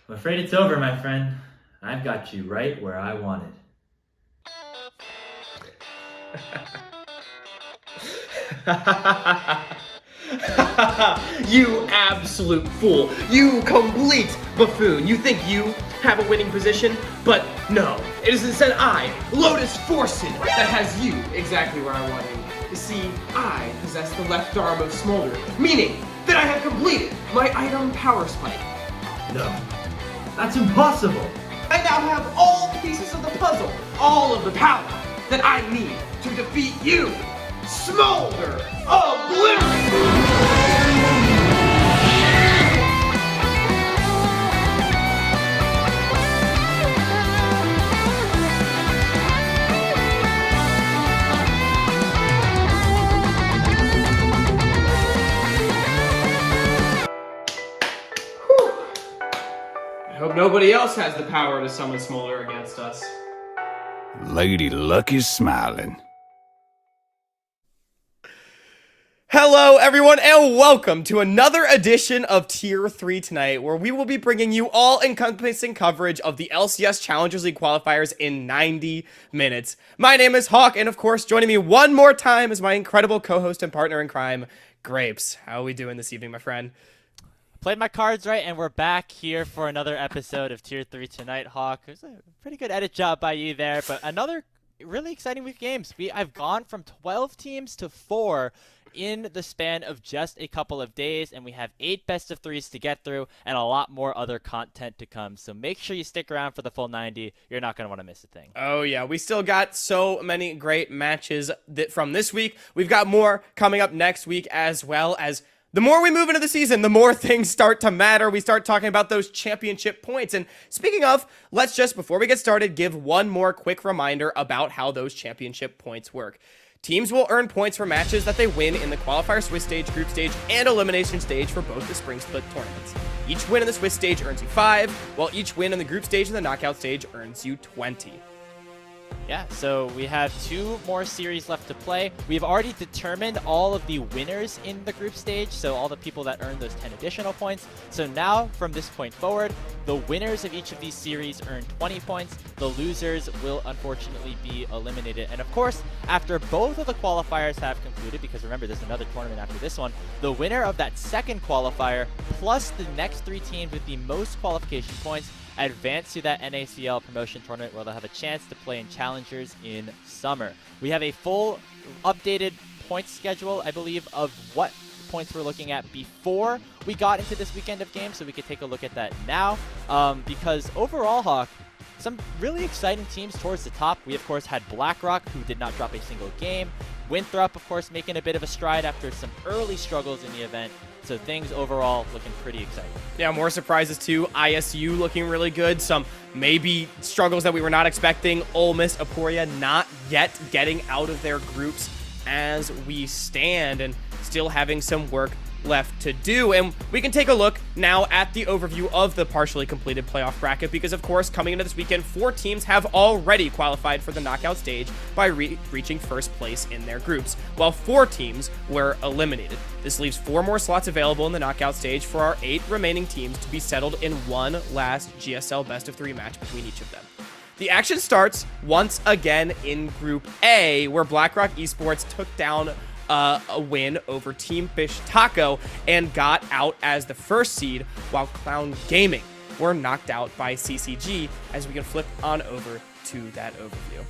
I'm afraid it's over, my friend. I've got you right where I wanted. You absolute fool. You complete buffoon. You think you have a winning position? But no, it is instead I, Lotus Forcid, that has you exactly where I want you. You see, I possess the left arm of Smolder, meaning that I have completed my item power spike. No, that's impossible. I now have all pieces of the puzzle, all of the power that I need to defeat you. Smolder Obliterate! I hope nobody else has the power to summon Smolder against us. Lady Luck is smiling. Hello, everyone, and welcome to another edition of Tier 3 tonight, where we will be bringing you all-encompassing coverage of the LCS Challengers League qualifiers in 90 minutes. My name is Hawk, and of course, joining me one more time is my incredible co-host and partner in crime, Grapes. How are we doing this evening, my friend? Played my cards right, and we're back here for another episode of Tier 3 tonight, Hawk. It was a pretty good edit job by you there, but another really exciting week of games. I've gone from 12 teams to 4 in the span of just a couple of days, and we have 8 best of 3s to get through and a lot more other content to come. So make sure you stick around for the full 90. You're not going to want to miss a thing. Oh yeah, we still got so many great matches from this week. We've got more coming up next week, as well as the more we move into the season, the more things start to matter. We start talking about those championship points. And speaking of, let's just, before we get started, give one more quick reminder about how those championship points work. Teams will earn points for matches that they win in the Qualifier Swiss stage, Group stage, and Elimination stage for both the Spring Split tournaments. Each win in the Swiss stage earns you 5, while each win in the Group stage and the Knockout stage earns you 20. Yeah, so we have 2 more series left to play. We've already determined all of the winners in the group stage, so all the people that earned those 10 additional points. So now, from this point forward, the winners of each of these series earn 20 points. The losers will unfortunately be eliminated. And of course, after both of the qualifiers have concluded, because remember, there's another tournament after this one, the winner of that second qualifier, plus the next 3 teams with the most qualification points, advance to that NACL promotion tournament where they'll have a chance to play in Challengers in summer. We have a full updated points schedule, I believe, of what points we're looking at before we got into this weekend of games, so we could take a look at that now. Because overall, Hawk, some really exciting teams towards the top. We, of course, had BlackRock, who did not drop a single game. Winthrop, of course, making a bit of a stride after some early struggles in the event. So things overall looking pretty exciting. Yeah, more surprises too. ISU looking really good. Some maybe struggles that we were not expecting. Ole Miss, Aporia not yet getting out of their groups as we stand and still having some work left to do. And we can take a look now at the overview of the partially completed playoff bracket because, of course, coming into this weekend, 4 teams have already qualified for the knockout stage by reaching first place in their groups, while 4 teams were eliminated. This leaves 4 more slots available in the knockout stage for our 8 remaining teams to be settled in one last GSL best of 3 match between each of them. The action starts once again in Group A, where BlackRock Esports took down a win over Team Fish Taco and got out as the first seed, while Clown Gaming were knocked out by CCG, as we can flip on over to that overview.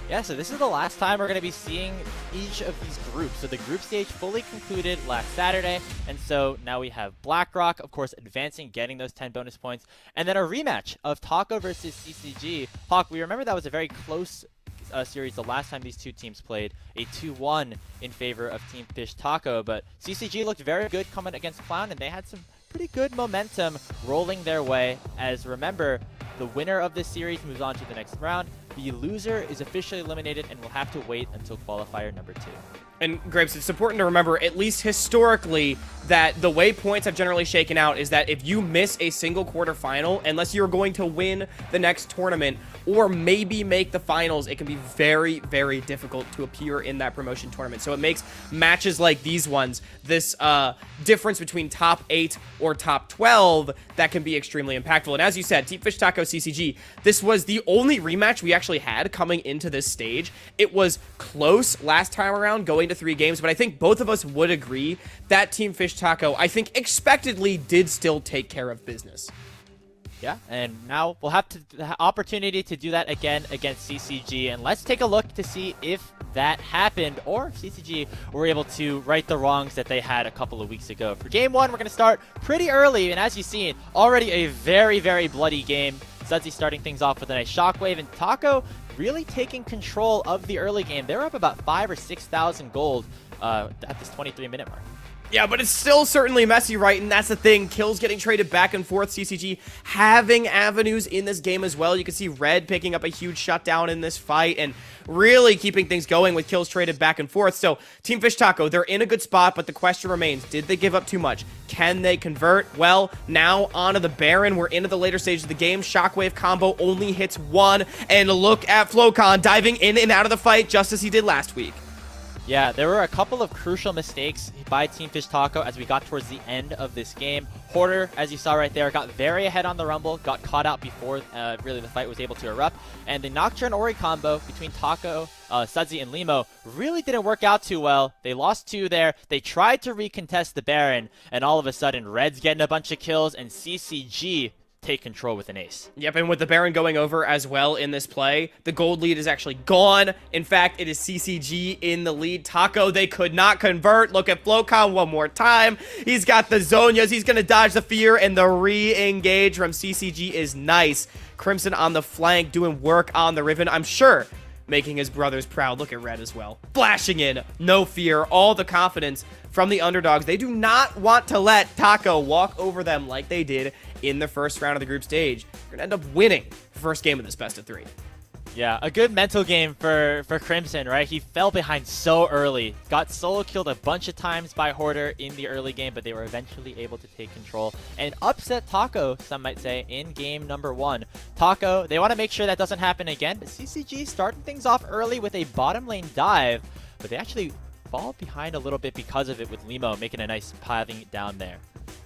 Yeah, so this is the last time we're going to be seeing each of these groups. So the group stage fully concluded last Saturday, and so now we have BlackRock, of course, advancing, getting those 10 bonus points, and then a rematch of Taco versus CCG. Hawk, we remember that was a very close series the last time these 2 teams played, a 2-1 in favor of Team Fish Taco, but CCG looked very good coming against Clown, and they had some pretty good momentum rolling their way, as remember, the winner of this series moves on to the next round. The loser is officially eliminated and will have to wait until qualifier number 2. And Grapes, it's important to remember, at least historically, that the way points have generally shaken out is that if you miss a single quarterfinal, unless you're going to win the next tournament or maybe make the finals, it can be very, very difficult to appear in that promotion tournament. So it makes matches like these ones, this difference between top 8 or top 12, that can be extremely impactful. And as you said, Team Fish Taco CCG, this was the only rematch we actually had coming into this stage. It was close last time around, going to 3 games, but I think both of us would agree that Team Fish Taco, I think, expectedly did still take care of business. Yeah, and now we'll have the opportunity to do that again against CCG, and let's take a look to see if that happened, or if CCG were able to right the wrongs that they had a couple of weeks ago. For game 1, we're going to start pretty early, and as you've seen, already a very, very bloody game. Sudsy starting things off with a nice shockwave, and Taco really taking control of the early game. They're up about 5,000 or 6,000 gold at this 23-minute mark. Yeah, but it's still certainly messy, right? And that's the thing. Kills getting traded back and forth. CCG having avenues in this game as well. You can see Red picking up a huge shutdown in this fight and really keeping things going with kills traded back and forth. So Team Fish Taco, they're in a good spot, but the question remains, did they give up too much? Can they convert? Well, now onto the Baron. We're into the later stage of the game. Shockwave combo only hits one. And look at Flocon diving in and out of the fight just as he did last week. Yeah, there were a couple of crucial mistakes by Team Fish Taco as we got towards the end of this game. Hoarder, as you saw right there, got very ahead on the Rumble, got caught out before really the fight was able to erupt. And the Nocturne Ori combo between Taco, Sudsy, and Limo really didn't work out too well. They lost 2 there. They tried to recontest the Baron, and all of a sudden, Red's getting a bunch of kills, and CCG take control with an ace. Yep, and with the Baron going over as well in this play, the gold lead is actually gone. In fact, it is CCG in the lead. Taco, they could not convert. Look at Flocon one more time. He's got the Zonias. He's going to dodge the fear, and the re-engage from CCG is nice. Crimson on the flank, doing work on the Riven. I'm sure making his brothers proud. Look at Red as well. Flashing in, no fear, all the confidence from the underdogs. They do not want to let Taco walk over them like they did in the first round of the group stage. You're gonna end up winning the first game of this best of 3. Yeah, a good mental game for Crimson, right? He fell behind so early, got solo killed a bunch of times by Hoarder in the early game, but they were eventually able to take control and upset Taco, some might say, in game number 1. Taco, they want to make sure that doesn't happen again, but CCG starting things off early with a bottom lane dive, but they actually fall behind a little bit because of it with Limo making a nice piling down there.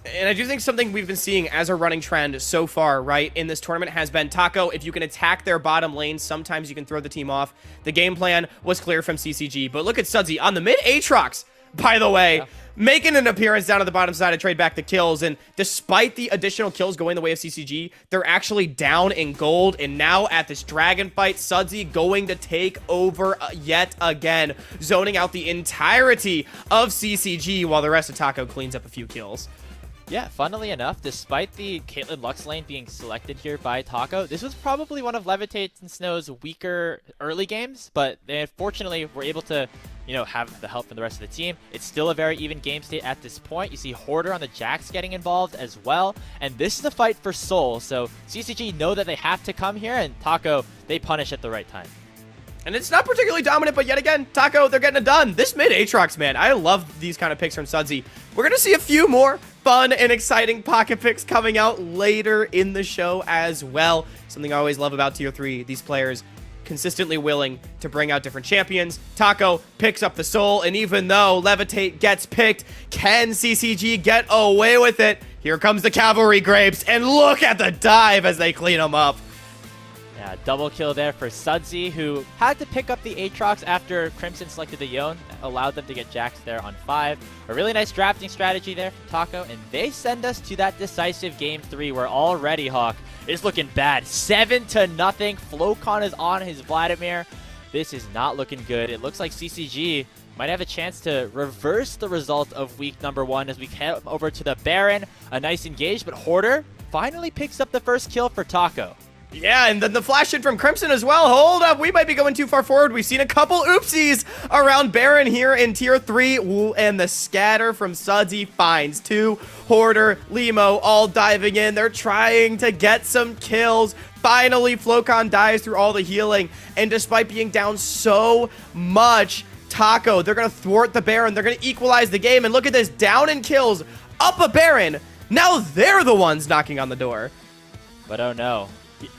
And I do think something we've been seeing as a running trend so far, right, in this tournament has been Taco, if you can attack their bottom lane, sometimes you can throw the team off. The game plan was clear from CCG, but look at Sudsy on the mid Aatrox, by the way, making an appearance down at the bottom side to trade back the kills. And despite the additional kills going the way of CCG, they're actually down in gold. And now at this dragon fight, Sudsy going to take over yet again, zoning out the entirety of CCG while the rest of Taco cleans up a few kills. Yeah, funnily enough, despite the Caitlyn Lux lane being selected here by Taco, this was probably one of Levitate and Snow's weaker early games, but they unfortunately were able to, have the help from the rest of the team. It's still a very even game state at this point. You see Hoarder on the Jax getting involved as well, and this is a fight for Soul, so CCG know that they have to come here, and Taco, they punish at the right time. And it's not particularly dominant, but yet again, Taco, they're getting it done. This mid Aatrox, man, I love these kind of picks from Sudsy. We're going to see a few more fun and exciting pocket picks coming out later in the show as well. Something I always love about Tier 3, these players consistently willing to bring out different champions. Taco picks up the Soul, and even though Levitate gets picked, can CCG get away with it? Here comes the Cavalry Grapes, and look at the dive as they clean them up. Yeah, double kill there for Sudsy, who had to pick up the Aatrox after Crimson selected the Yone. That allowed them to get Jax there on 5. A really nice drafting strategy there from Taco, and they send us to that decisive game 3 where already Hawk is looking bad. 7-0. Flocon is on his Vladimir. This is not looking good. It looks like CCG might have a chance to reverse the result of week number 1 as we head over to the Baron. A nice engage, but Hoarder finally picks up the first kill for Taco. Yeah, and then the flash in from Crimson as well. Hold up, we might be going too far forward. We've seen a couple oopsies around Baron here in Tier 3. Ooh, and the scatter from Sudsy finds 2. Hoarder, Limo, all diving in. They're trying to get some kills. Finally, Flocon dies through all the healing. And despite being down so much, Taco, they're going to thwart the Baron. They're going to equalize the game. And look at this, down in kills, up a Baron. Now they're the ones knocking on the door. But oh no.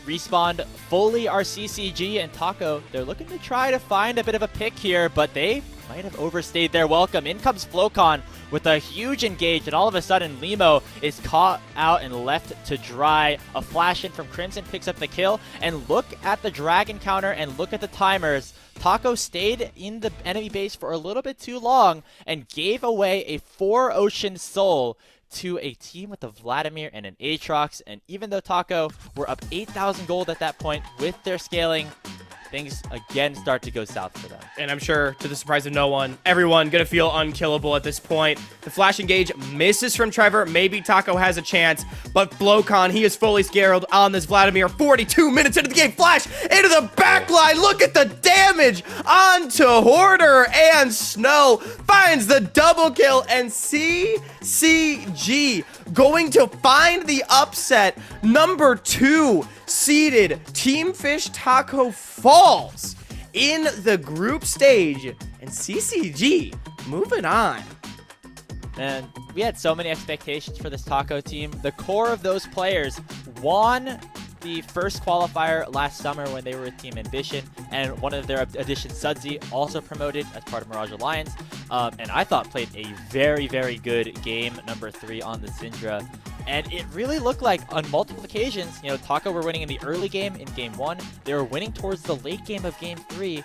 Respawned fully are CCG, and Taco, they're looking to try to find a bit of a pick here, but they might have overstayed their welcome. In comes Flocon with a huge engage, and all of a sudden Limo is caught out and left to dry. A flash in from Crimson picks up the kill, and look at the dragon counter and look at the timers. Taco stayed in the enemy base for a little bit too long and gave away a 4-Ocean Soul to a team with a Vladimir and an Aatrox. And even though Taco were up 8,000 gold at that point with their scaling, things again start to go south for them. And I'm sure, to the surprise of no one, everyone gonna feel unkillable at this point. The flash engage misses from Trevor. Maybe Taco has a chance, but Blowcon, he is fully scared on this Vladimir. 42 minutes into the game, flash into the back line. Look at the damage onto Hoarder, and Snow finds the double kill, and CCG going to find the upset. Number 2 seeded Team Fish Taco falls in the group stage, and CCG moving on. Man, we had so many expectations for this Taco team. The core of those players won the first qualifier last summer when they were with Team Ambition, and one of their additions, Sudsy, also promoted as part of Mirage Alliance, and I thought played a very, very good game, number 3 on the Syndra. And it really looked like on multiple occasions, you know, Taco were winning in the early game in game 1. They were winning towards the late game of game 3.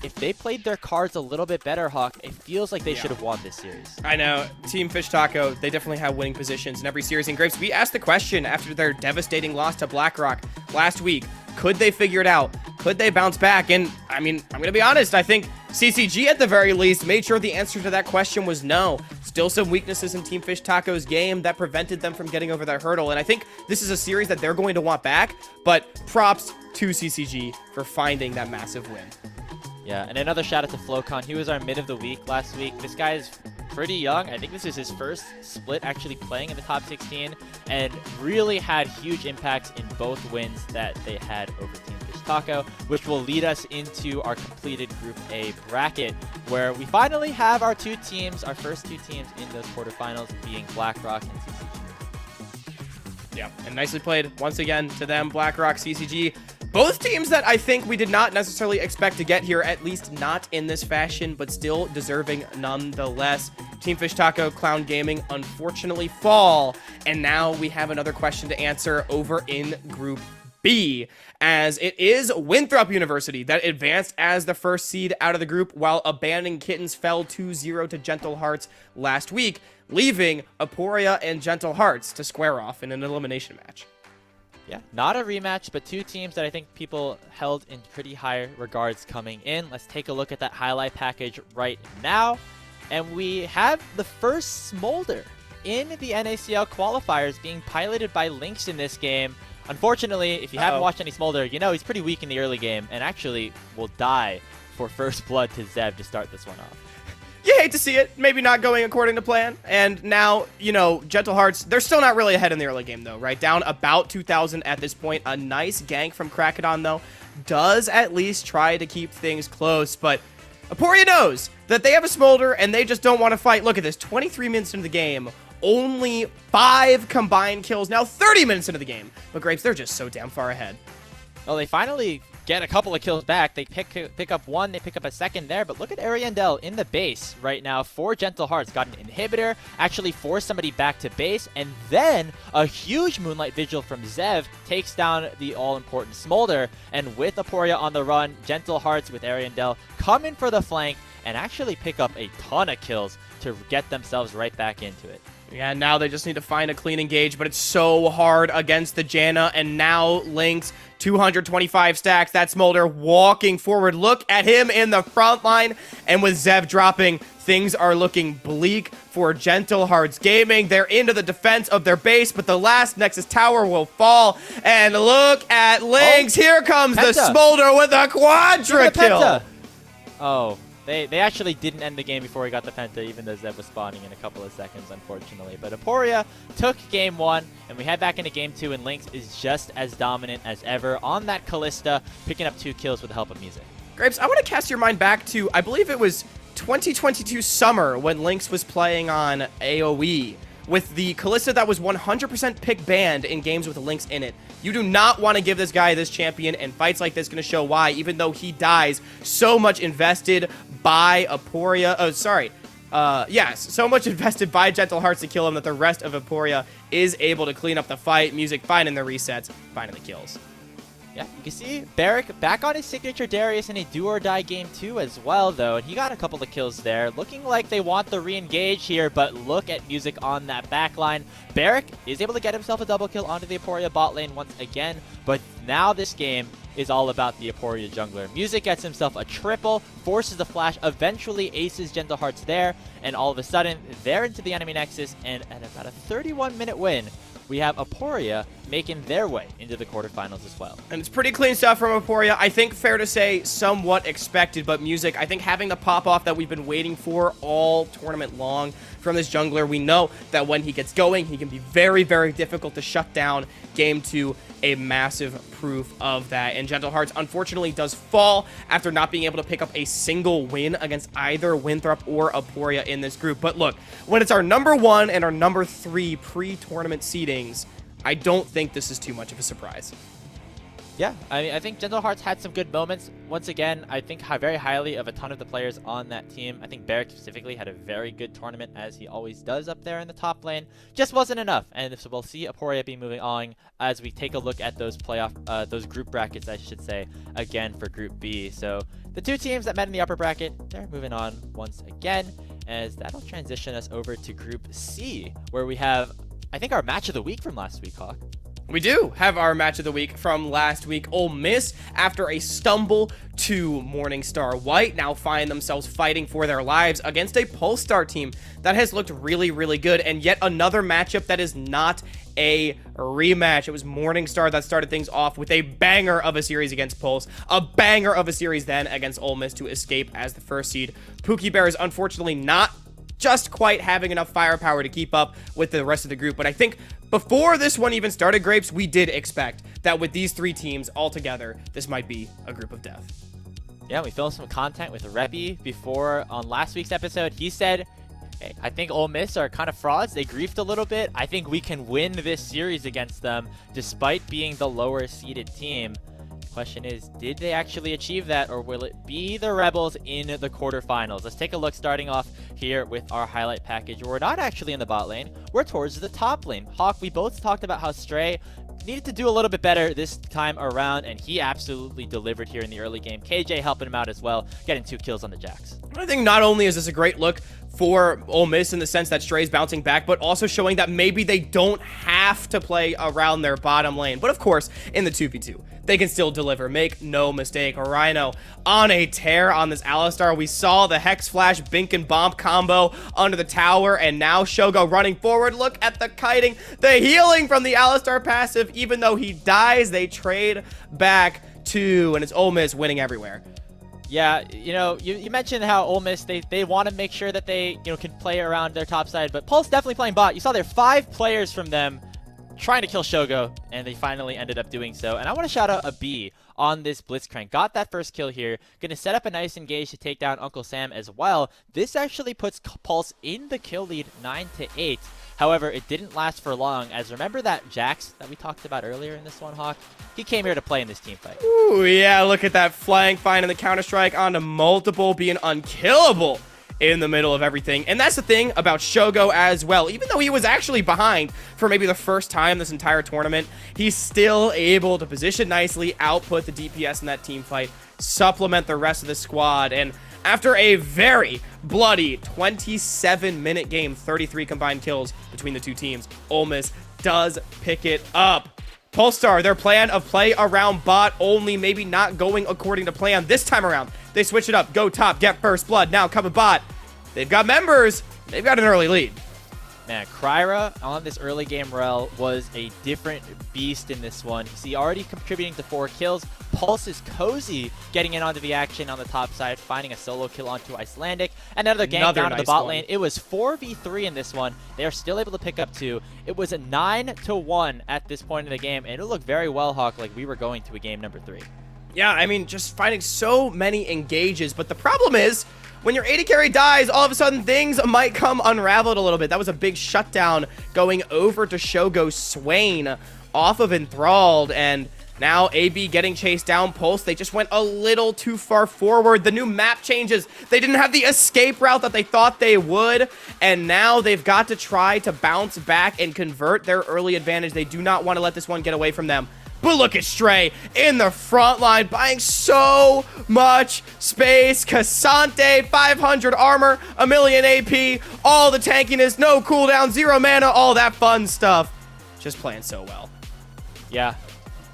If they played their cards a little bit better, Hawk, it feels like they should have won this series. I know. Team Fish Taco, they definitely have winning positions in every series. And Grapes, we asked the question after their devastating loss to BlackRock last week. Could they figure it out? Could they bounce back? And, I mean, I'm going to be honest. I think CCG, at the very least, made sure the answer to that question was no. Still some weaknesses in Team Fish Taco's game that prevented them from getting over that hurdle. And I think this is a series that they're going to want back. But props to CCG for finding that massive win. Yeah, and another shout out to Flowcon. He was our mid of the week last week. This guy is pretty young. I think this is his first split actually playing in the top 16, and really had huge impacts in both wins that they had over Team Fish Taco, which will lead us into our completed Group A bracket, where we finally have our two teams, our first two teams in those quarterfinals, being BlackRock and CCG. Yeah, and nicely played once again to them, BlackRock, CCG. Both teams that I think we did not necessarily expect to get here, at least not in this fashion, but still deserving nonetheless. Team Fish Taco, Clown Gaming, unfortunately fall. And now we have another question to answer over in Group B, as it is Winthrop University that advanced as the first seed out of the group, while Abandoning Kittens fell 2-0 to Gentle Hearts last week, leaving Aporia and Gentle Hearts to square off in an elimination match. Yeah, not a rematch, but two teams that I think people held in pretty high regards coming in. Let's take a look at that highlight package right now. And we have the first Smolder in the NACL qualifiers being piloted by Lynx in this game. Unfortunately, if you haven't watched any Smolder, you know he's pretty weak in the early game and actually will die for first blood to Zev to start this one off. You hate to see it, maybe not going according to plan. And now, you know, Gentle Hearts, they're still not really ahead in the early game, though, right? Down about 2,000 at this point. A nice gank from Krakadon, though, does at least try to keep things close. But Aporia knows that they have a Smolder, and they just don't want to fight. Look at this, 23 minutes into the game. Only 5 combined kills. Now 30 minutes into the game. But Grapes, they're just so damn far ahead. Well, they finally get a couple of kills back. They pick up one, they pick up a second there, but look at Ariandel in the base right now for Gentle Hearts. Got an inhibitor, actually forced somebody back to base, and then a huge Moonlight Vigil from Zev takes down the all-important Smolder, and with Aporia on the run, Gentle Hearts with Ariandel come in for the flank and actually pick up a ton of kills to get themselves right back into it. Yeah, now they just need to find a clean engage, but it's so hard against the Janna, and now Lynx, 225 stacks. That Smolder walking forward. Look at him in the front line, and with Zev dropping, things are looking bleak for Gentle Hearts Gaming. They're into the defense of their base, but the last Nexus Tower will fall, and look at Lynx. Here comes the Smolder with a quadra kill. Oh. They actually didn't end the game before he got the Penta, even though Zev was spawning in a couple of seconds, unfortunately. But Aporia took game 1, and we head back into game 2, and Lynx is just as dominant as ever on that Callista, picking up 2 kills with the help of music. Grapes, I want to cast your mind back to, I believe it was 2022 summer when Lynx was playing on AoE with the Callista that was 100% pick banned in games with Lynx in it. You do not want to give this guy this champion, and fights like this going to show why, even though he dies. So much invested by Aporia. Oh, sorry. Yes, so much invested by Gentle Hearts to kill him that the rest of Aporia is able to clean up the fight. Music finding the resets, finally kills. Yeah, you can see Barrick back on his signature Darius in a do-or-die game 2 as well, though, and he got a couple of kills there. Looking like they want the re-engage here, but look at Music on that backline. Barrick is able to get himself a double kill onto the Aporia bot lane once again, but now this game is all about the Aporia jungler. Music gets himself a triple, forces the flash, eventually aces Gentle Hearts there, and all of a sudden, they're into the enemy nexus, and at about a 31-minute win, we have Aporia making their way into the quarterfinals as well. And it's pretty clean stuff from Aporia. I think fair to say somewhat expected, but Music, I think having the pop-off that we've been waiting for all tournament long from this jungler, we know that when he gets going, he can be very, very difficult to shut down. Game 2, a massive proof of that. And Gentle Hearts, unfortunately, does fall after not being able to pick up a single win against either Winthrop or Aporia in this group. But look, when it's our number 1 and our number 3 pre-tournament seedings, I don't think this is too much of a surprise. Yeah, I mean, I think Gentle Hearts had some good moments. Once again, I think very highly of a ton of the players on that team. I think Barrick specifically had a very good tournament, as he always does up there in the top lane. Just wasn't enough, and so we'll see Aporia be moving on as we take a look at those those group brackets, I should say, again for Group B. So the two teams that met in the upper bracket, they're moving on once again, as that'll transition us over to Group C, where we have, I think, our match of the week from last week, Hawk. We do have our match of the week from last week. Ole Miss, after a stumble to Morningstar White, now find themselves fighting for their lives against a Polestar team that has looked really, really good. And yet another matchup that is not a rematch. It was Morningstar that started things off with a banger of a series against Pulse, a banger of a series then against Ole Miss to escape as the first seed. Pookie Bears, unfortunately, not just quite having enough firepower to keep up with the rest of the group. But I think before this one even started, Grapes, we did expect that with these three teams all together, this might be a group of death. Yeah, we filmed some content with Reppy before on last week's episode. He said, hey, I think Ole Miss are kind of frauds. They griefed a little bit. I think we can win this series against them despite being the lower seeded team. Question is, did they actually achieve that, or will it be the Rebels in the quarterfinals? Let's take a look, starting off here with our highlight package. We're not actually in the bot lane. We're towards the top lane. Hawk, we both talked about how Stray needed to do a little bit better this time around, and he absolutely delivered here in the early game. KJ helping him out as well, getting 2 kills on the Jax. I think not only is this a great look for Ole Miss in the sense that Stray's bouncing back, but also showing that maybe they don't have to play around their bottom lane. But of course, in the 2v2, they can still deliver. Make no mistake. Rhino on a tear on this Alistar. We saw the Hex Flash, Bink and Bomb combo under the tower, and now Shogo running forward. Look at the kiting, the healing from the Alistar passive. Even though he dies, they trade back 2, and it's Ole Miss winning everywhere. Yeah, you know, you mentioned how Ole Miss, they want to make sure that they, you know, can play around their top side, but Pulse definitely playing bot. You saw there 5 players from them trying to kill Shogo, and they finally ended up doing so. And I want to shout out a B on this Blitzcrank. Got that first kill here. Going to set up a nice engage to take down Uncle Sam as well. This actually puts Pulse in the kill lead 9-8. However, it didn't last for long, as remember that Jax that we talked about earlier in this one, Hawk? He came here to play in this team fight. Ooh, yeah, look at that flank finding the Counter-Strike onto multiple, being unkillable in the middle of everything. And that's the thing about Shogo as well. Even though he was actually behind for maybe the first time this entire tournament, he's still able to position nicely, output the DPS in that team fight, supplement the rest of the squad, and after a very bloody 27-minute game, 33 combined kills between the two teams, Ole Miss does pick it up. Polestar, their plan of play around bot only, maybe not going according to plan this time around. They switch it up, go top, get first blood, now come a bot. They've got members, they've got an early lead. Man, Kryra on this early game rel was a different beast in this one. He's already contributing to 4 kills. Pulse is cozy getting in onto the action on the top side, finding a solo kill onto Icelandic. Another gank down to the bot lane. It was 4v3 in this one. They are still able to pick up 2. It was a 9-1 at this point in the game, and it looked very well, Hawk, like we were going to a game number 3. Yeah, I mean, just finding so many engages, but the problem is, when your AD carry dies, all of a sudden things might come unraveled a little bit. That was a big shutdown going over to Shogo Swain off of Enthralled, and now AB getting chased down. Pulse, they just went a little too far forward. The new map changes. They didn't have the escape route that they thought they would, and now they've got to try to bounce back and convert their early advantage. They do not want to let this one get away from them. But look at Stray in the front line, buying so much space. Cassante, 500 armor, 1,000,000 AP, all the tankiness, no cooldown, 0 mana, all that fun stuff. Just playing so well. Yeah.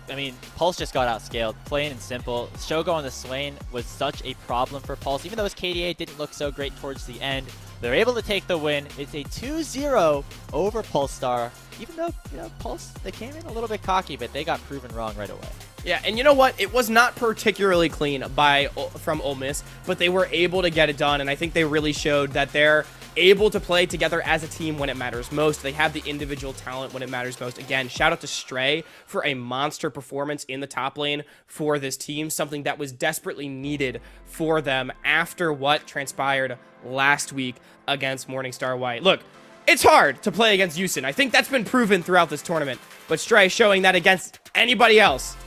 I mean, Pulse just got outscaled, plain and simple. Shogo on the Swain was such a problem for Pulse. Even though his KDA didn't look so great towards the end, they're able to take the win. It's a 2-0 over Pulsar. Even though, Pulse, they came in a little bit cocky, but they got proven wrong right away. Yeah, and you know what? It was not particularly clean from Ole Miss, but they were able to get it done, and I think they really showed that they're able to play together as a team when it matters most. They have the individual talent when it matters most. Again, shout out to Stray for a monster performance in the top lane for this team, something that was desperately needed for them after what transpired last week against Morningstar White. Look, it's hard to play against Yusin. I think that's been proven throughout this tournament, but Stray showing that against anybody else,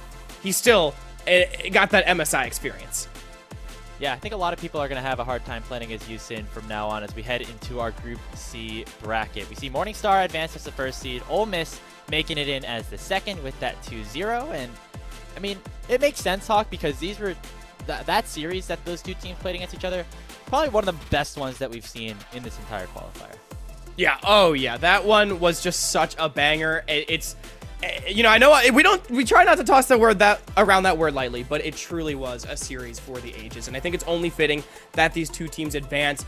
he still got that MSI experience. Yeah, I think a lot of people are going to have a hard time playing against Yusin from now on as we head into our Group C bracket. We see Morningstar advance as the first seed, Ole Miss making it in as the second with that 2-0. And, I mean, it makes sense, Hawk, because these were that series that those two teams played against each other, probably one of the best ones that we've seen in this entire qualifier. Yeah, oh yeah, that one was just such a banger. It's... I know we try not to toss the word around that word lightly, but it truly was a series for the ages, and I think it's only fitting that these two teams advance.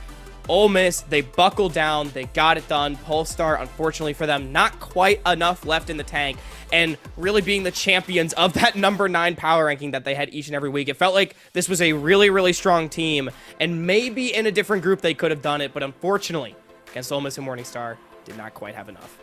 Ole Miss, they buckled down, they got it done. Polestar, unfortunately for them, not quite enough left in the tank, and really being the champions of that number 9 power ranking that they had each and every week. It felt like this was a really, really strong team, and maybe in a different group they could have done it, but unfortunately, against Ole Miss and Morningstar, did not quite have enough.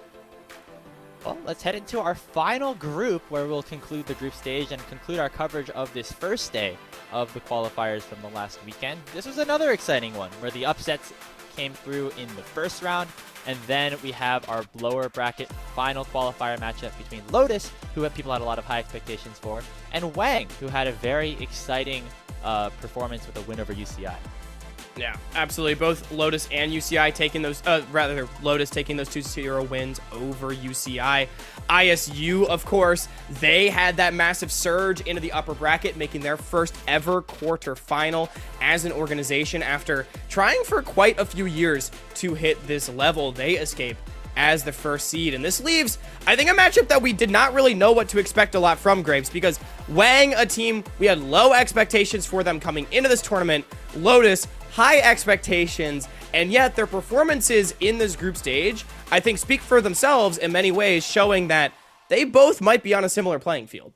Well, let's head into our final group where we'll conclude the group stage and conclude our coverage of this first day of the qualifiers from the last weekend. This was another exciting one where the upsets came through in the first round, and then we have our lower bracket final qualifier matchup between Lotus, who people had a lot of high expectations for, and Wang, who had a very exciting performance with a win over UCI. Yeah, absolutely. Both Lotus and UCI taking those, Lotus taking those 2-0 wins over UCI. ISU, of course, they had that massive surge into the upper bracket, making their first ever quarterfinal as an organization after trying for quite a few years to hit this level. They escape as the first seed, and this leaves, I think, a matchup that we did not really know what to expect a lot from, Graves, because Wang, a team we had low expectations for them coming into this tournament, Lotus, high expectations, and yet their performances in this group stage, I think, speak for themselves in many ways, showing that they both might be on a similar playing field.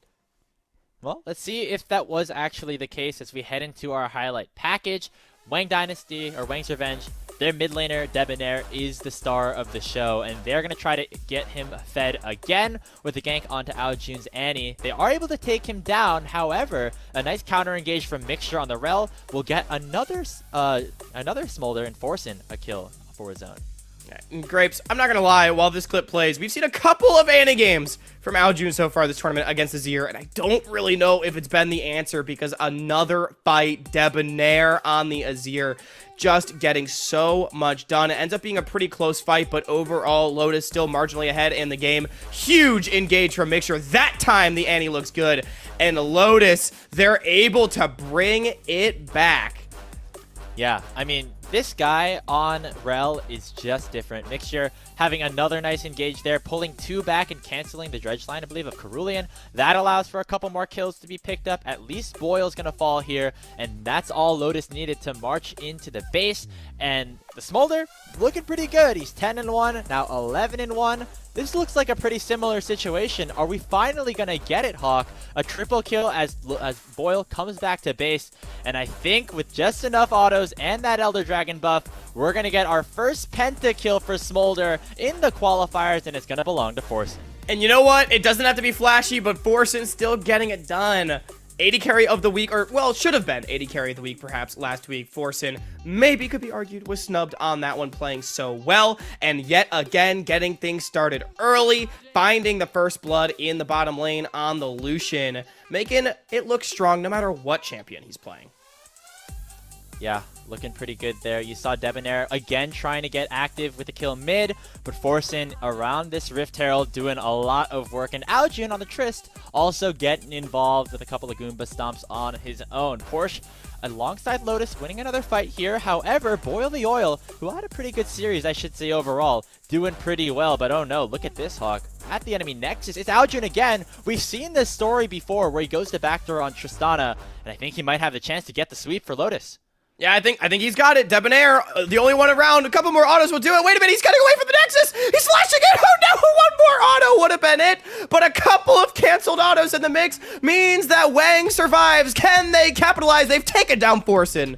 Well, let's see if that was actually the case as we head into our highlight package. Wang Dynasty, or Wang's Revenge, their mid laner, Debonair, is the star of the show, and they're going to try to get him fed again with a gank onto Aojun's Annie. They are able to take him down, however, a nice counter engage from Mixture on the Rel will get another Smolder and forcing a kill for his own. And Grapes, I'm not going to lie, while this clip plays, we've seen a couple of Annie games from Aojun so far this tournament against Azir, and I don't really know if it's been the answer because another fight, Debonair on the Azir, just getting so much done. It ends up being a pretty close fight, but overall, Lotus still marginally ahead in the game. Huge engage from Mixture. That time, the Annie looks good, and Lotus, they're able to bring it back. Yeah, I mean, this guy on Rel is just different. Mixture having another nice engage there, pulling 2 back and canceling the dredge line, I believe, of Cerulean. That allows for a couple more kills to be picked up. At least Boyle's going to fall here, and that's all Lotus needed to march into the base. And the Smolder looking pretty good. He's 10-1, now 11-1. This looks like a pretty similar situation. Are we finally going to get it, Hawk? A triple kill as Boyle comes back to base. And I think with just enough autos and that Elder Dragon buff, we're going to get our first penta kill for Smolder in the qualifiers, and it's going to belong to Forsen. And you know what? It doesn't have to be flashy, but Forsen still getting it done. AD carry of the week, or, well, should have been AD carry of the week perhaps last week. Forsen maybe could be argued was snubbed on that one, playing so well, and yet again getting things started early, finding the first blood in the bottom lane on the Lucian, making it look strong no matter what champion he's playing. Yeah, looking pretty good there. You saw Debonair again trying to get active with the kill mid, but Forsen around this Rift Herald doing a lot of work. And Aljun on the Trist also getting involved with a couple of Goomba stomps on his own. Porsche alongside Lotus winning another fight here. However, Boil the Oil, who had a pretty good series, I should say overall, doing pretty well. But oh no, look at this Hawk. At the enemy Nexus, it's Aljun again. We've seen this story before where he goes to backdoor on Tristana, and I think he might have the chance to get the sweep for Lotus. Yeah, I think he's got it. Debonair, the only one around. A couple more autos will do it. Wait a minute, he's cutting away from the Nexus. He's flashing it. Oh no, one more auto would have been it. But a couple of canceled autos in the mix means that Wang survives. Can they capitalize? They've taken down Forsen.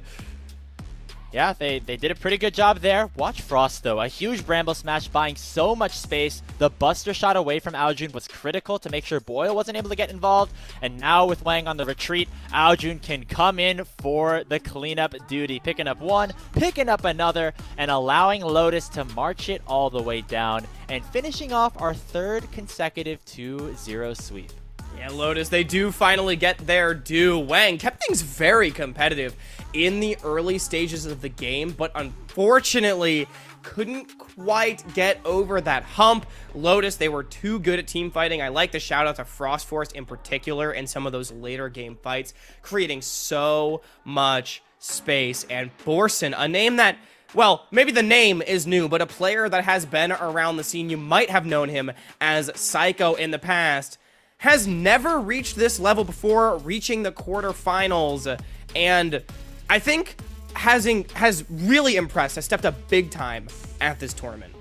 Yeah, they did a pretty good job there. Watch Frost, though. A huge Bramble Smash buying so much space. The Buster shot away from Aljun was critical to make sure Boyle wasn't able to get involved. And now with Wang on the retreat, Aljun can come in for the cleanup duty. Picking up one, picking up another, and allowing Lotus to march it all the way down. And finishing off our third consecutive 2-0 sweep. Yeah, Lotus, they do finally get their due. Wang kept things very competitive in the early stages of the game, but unfortunately couldn't quite get over that hump. Lotus, they were too good at team fighting. I like the shout out to Frost Force in particular in some of those later game fights, creating so much space. And Borson, a name that, well, maybe the name is new, but a player that has been around the scene, you might have known him as Psycho in the past, has never reached this level before, reaching the quarterfinals, and I think has really impressed, has stepped up big time at this tournament.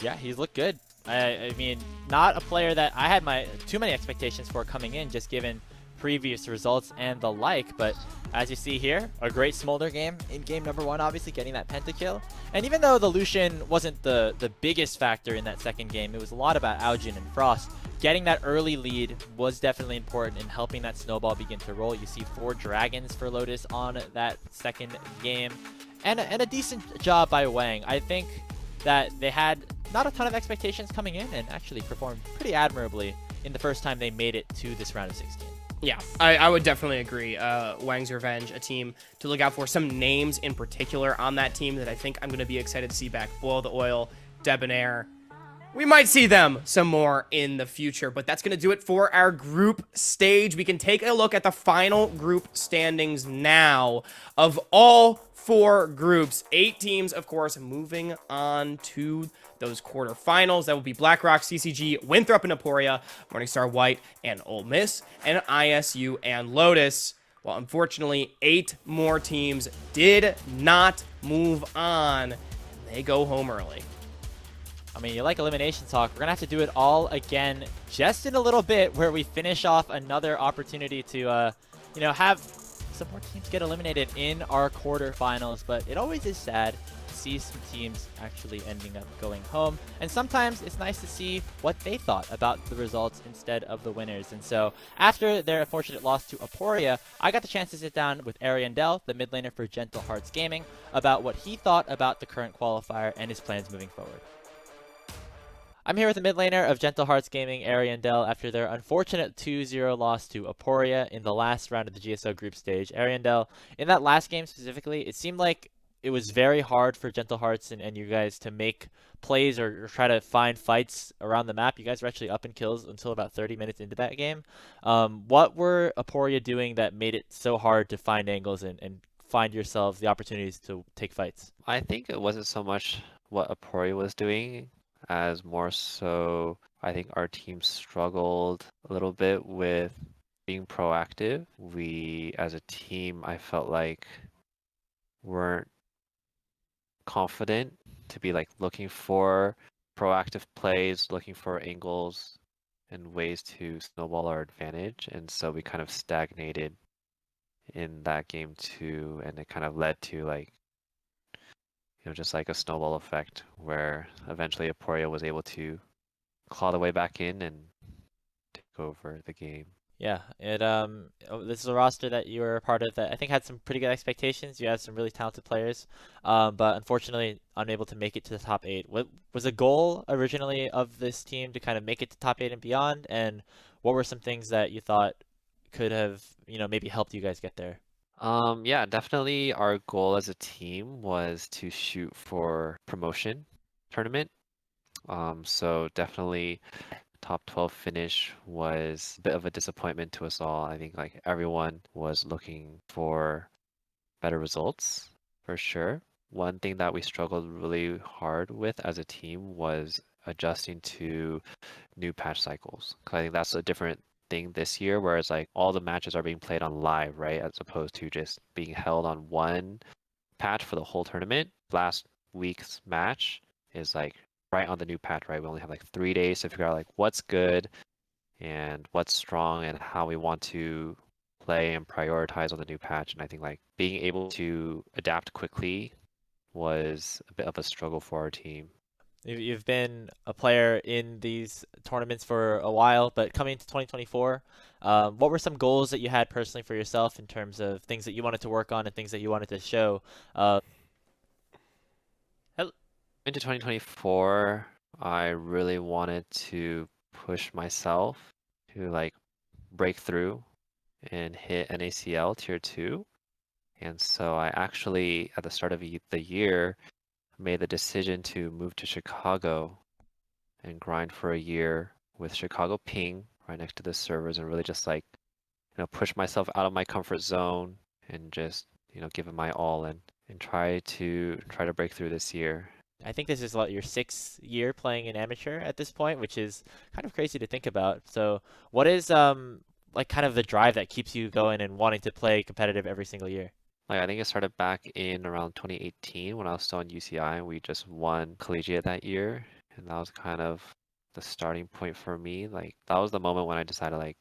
Yeah, he's looked good. I mean, not a player that I had too many expectations for coming in, just given previous results and the like, but as you see here, a great Smolder game in game number 1, obviously getting that pentakill. And even though the Lucian wasn't the biggest factor in that second game, it was a lot about Aljun and Frost. Getting that early lead was definitely important in helping that snowball begin to roll. You see 4 dragons for Lotus on that second game, and a decent job by Wang. I think that they had not a ton of expectations coming in and actually performed pretty admirably in the first time they made it to this round of 16. Yeah, I would definitely agree. Wang's Revenge, a team to look out for. Some names in particular on that team that I think I'm going to be excited to see back. Boil the Oil, Debonair. We might see them some more in the future, but that's going to do it for our group stage. We can take a look at the final group standings now of all 4 groups. 8 teams, of course, moving on to those quarterfinals. That will be BlackRock, CCG, Winthrop and Aporia, Morningstar White and Ole Miss, and ISU and Lotus. Well, unfortunately, 8 more teams did not move on, and they go home early. I mean, you like elimination talk. We're going to have to do it all again just in a little bit, where we finish off another opportunity to, have some more teams get eliminated in our quarterfinals. But it always is sad to see some teams actually ending up going home. And sometimes it's nice to see what they thought about the results instead of the winners. And so after their unfortunate loss to Aporia, I got the chance to sit down with Ariandel, the mid laner for Gentle Hearts Gaming, about what he thought about the current qualifier and his plans moving forward. I'm here with the mid laner of Gentle Hearts Gaming, Ariandel, after their unfortunate 2-0 loss to Aporia in the last round of the GSL group stage. Ariandel, in that last game specifically, it seemed like it was very hard for Gentle Hearts and you guys to make plays or try to find fights around the map. You guys were actually up in kills until about 30 minutes into that game. What were Aporia doing that made it so hard to find angles and find yourselves the opportunities to take fights? I think it wasn't so much what Aporia was doing, as more so I think our team struggled a little bit with being proactive. We, as a team, I felt like weren't confident to be like looking for proactive plays, looking for angles and ways to snowball our advantage. And so we kind of stagnated in that game too, and it kind of led to like, just like a snowball effect where eventually Aporia was able to claw the way back in and take over the game. Yeah, this is a roster that you were a part of that I think had some pretty good expectations. You had some really talented players, but unfortunately unable to make it to the top 8. What was the goal originally of this team to kind of make it to top 8 and beyond? And what were some things that you thought could have, maybe helped you guys get there? Yeah, definitely our goal as a team was to shoot for promotion tournament. So definitely top 12 finish was a bit of a disappointment to us all. I think like everyone was looking for better results for sure. One thing that we struggled really hard with as a team was adjusting to new patch cycles. 'Cause I think that's a different thing this year, whereas like all the matches are being played on live, right? As opposed to just being held on one patch for the whole tournament. Last week's match is like right on the new patch, right? We only have like 3 days to figure out like what's good and what's strong and how we want to play and prioritize on the new patch. And I think like being able to adapt quickly was a bit of a struggle for our team. You've been a player in these tournaments for a while, but coming into 2024, what were some goals that you had personally for yourself in terms of things that you wanted to work on and things that you wanted to show? Hel- Into 2024, I really wanted to push myself to like break through and hit NACL tier 2. And so I actually, at the start of the year, made the decision to move to Chicago and grind for a year with Chicago Ping right next to the servers and really just like, push myself out of my comfort zone and just, give it my all and try to break through this year. I think this is your 6th year playing in amateur at this point, which is kind of crazy to think about. So, what is like kind of the drive that keeps you going and wanting to play competitive every single year? Like I think it started back in around 2018 when I was still in UCI and we just won collegiate that year. And that was kind of the starting point for me. Like that was the moment when I decided like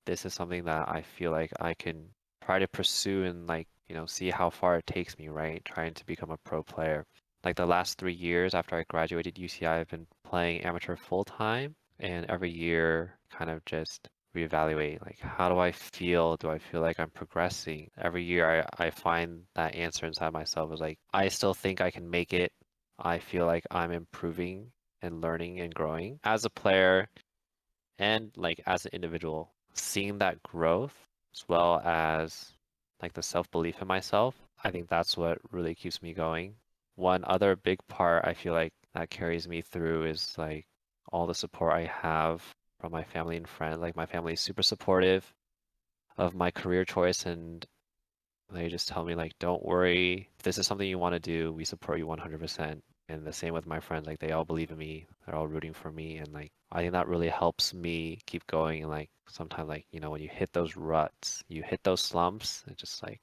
this is something that I feel like I can try to pursue and like, see how far it takes me, right? Trying to become a pro player. Like the last 3 years after I graduated UCI, I've been playing amateur full time and every year kind of just reevaluate like how do I feel? Do I feel like I'm progressing? Every year I find that answer inside myself is like I still think I can make it. I feel like I'm improving and learning and growing as a player and like as an individual. Seeing that growth as well as like the self-belief in myself, I think that's what really keeps me going. One other big part I feel like that carries me through is like all the support I have from my family and friends. Like my family is super supportive of my career choice and they just tell me like, don't worry, if this is something you want to do, we support you 100%. And the same with my friends, like they all believe in me, they're all rooting for me, and like I think that really helps me keep going. And like sometimes like when you hit those ruts, you hit those slumps, it's just like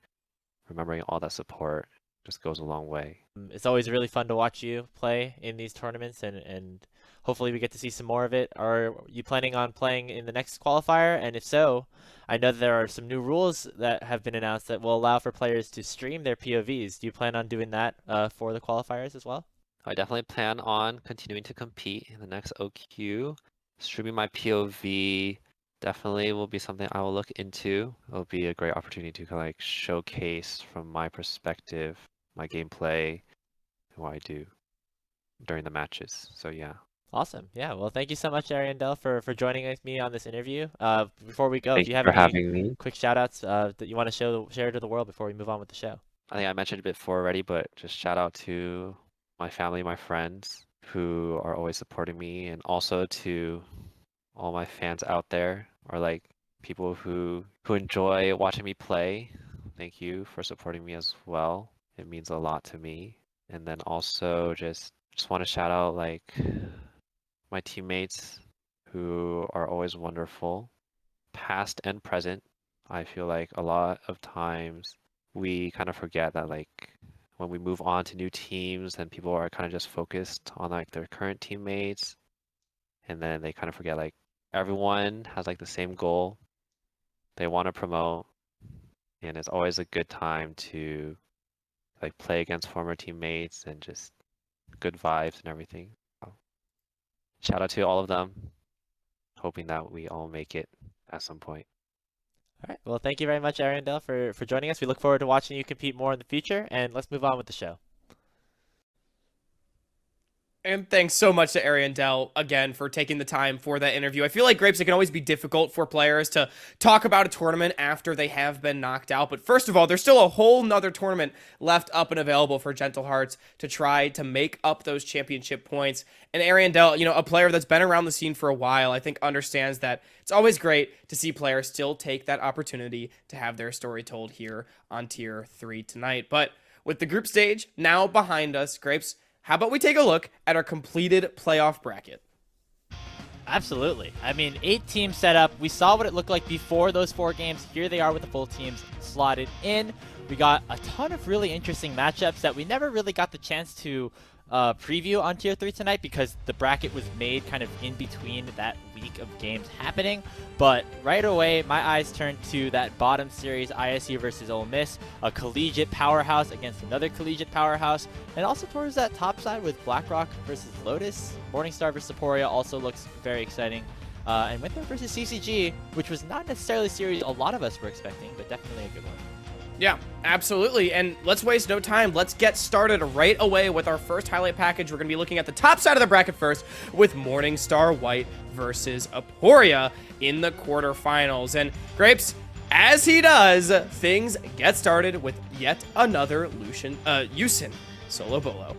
remembering all that support just goes a long way. It's always really fun to watch you play in these tournaments, and hopefully we get to see some more of it. Are you planning on playing in the next qualifier? And if so, I know that there are some new rules that have been announced that will allow for players to stream their POVs. Do you plan on doing that for the qualifiers as well? I definitely plan on continuing to compete in the next OQ. Streaming my POV definitely will be something I will look into. It'll be a great opportunity to kind of like showcase from my perspective, my gameplay, and what I do during the matches. So yeah. Awesome. Yeah. Well, thank you so much, Ariandel, for joining with me on this interview. Before we go, if Thank you you have for any having me. quick shout outs that you want to share to the world before we move on with the show. I think I mentioned it before already, but just shout out to my family, my friends who are always supporting me, and also to all my fans out there or like people who enjoy watching me play. Thank you for supporting me as well. It means a lot to me. And then also just want to shout out like my teammates who are always wonderful, past and present. I feel like a lot of times we kind of forget that like when we move on to new teams, then people are kind of just focused on like their current teammates and then they kind of forget like everyone has like the same goal. They want to promote, and it's always a good time to like play against former teammates and just good vibes and everything. So, shout out to all of them, hoping that we all make it at some point. All right. Well, thank you very much, Ariandel, for joining us. We look forward to watching you compete more in the future, and let's move on with the show. And thanks so much to Ariandel again for taking the time for that interview. I feel like, Grapes, it can always be difficult for players to talk about a tournament after they have been knocked out. But first of all, there's still a whole nother tournament left up and available for Gentle Hearts to try to make up those championship points. And Ariandel, a player that's been around the scene for a while, I think understands that it's always great to see players still take that opportunity to have their story told here on Tier 3 tonight. But with the group stage now behind us, Grapes, how about we take a look at our completed playoff bracket? Absolutely. I mean, 8 teams set up. We saw what it looked like before those 4 games. Here they are with the full teams slotted in. We got a ton of really interesting matchups that we never really got the chance to preview on Tier 3 tonight because the bracket was made kind of in between that week of games happening. But right away, my eyes turned to that bottom series, ISU versus Ole Miss, a collegiate powerhouse against another collegiate powerhouse, and also towards that top side with BlackRock versus Lotus. Morningstar versus Seporia also looks very exciting. And Winthrop versus CCG, which was not necessarily a series a lot of us were expecting, but definitely a good one. Yeah, absolutely. And let's waste no time. Let's get started right away with our first highlight package. We're going to be looking at the top side of the bracket first with Morningstar White versus Aporia in the quarterfinals. And Grapes, as he does, things get started with yet another Yusin solo bolo.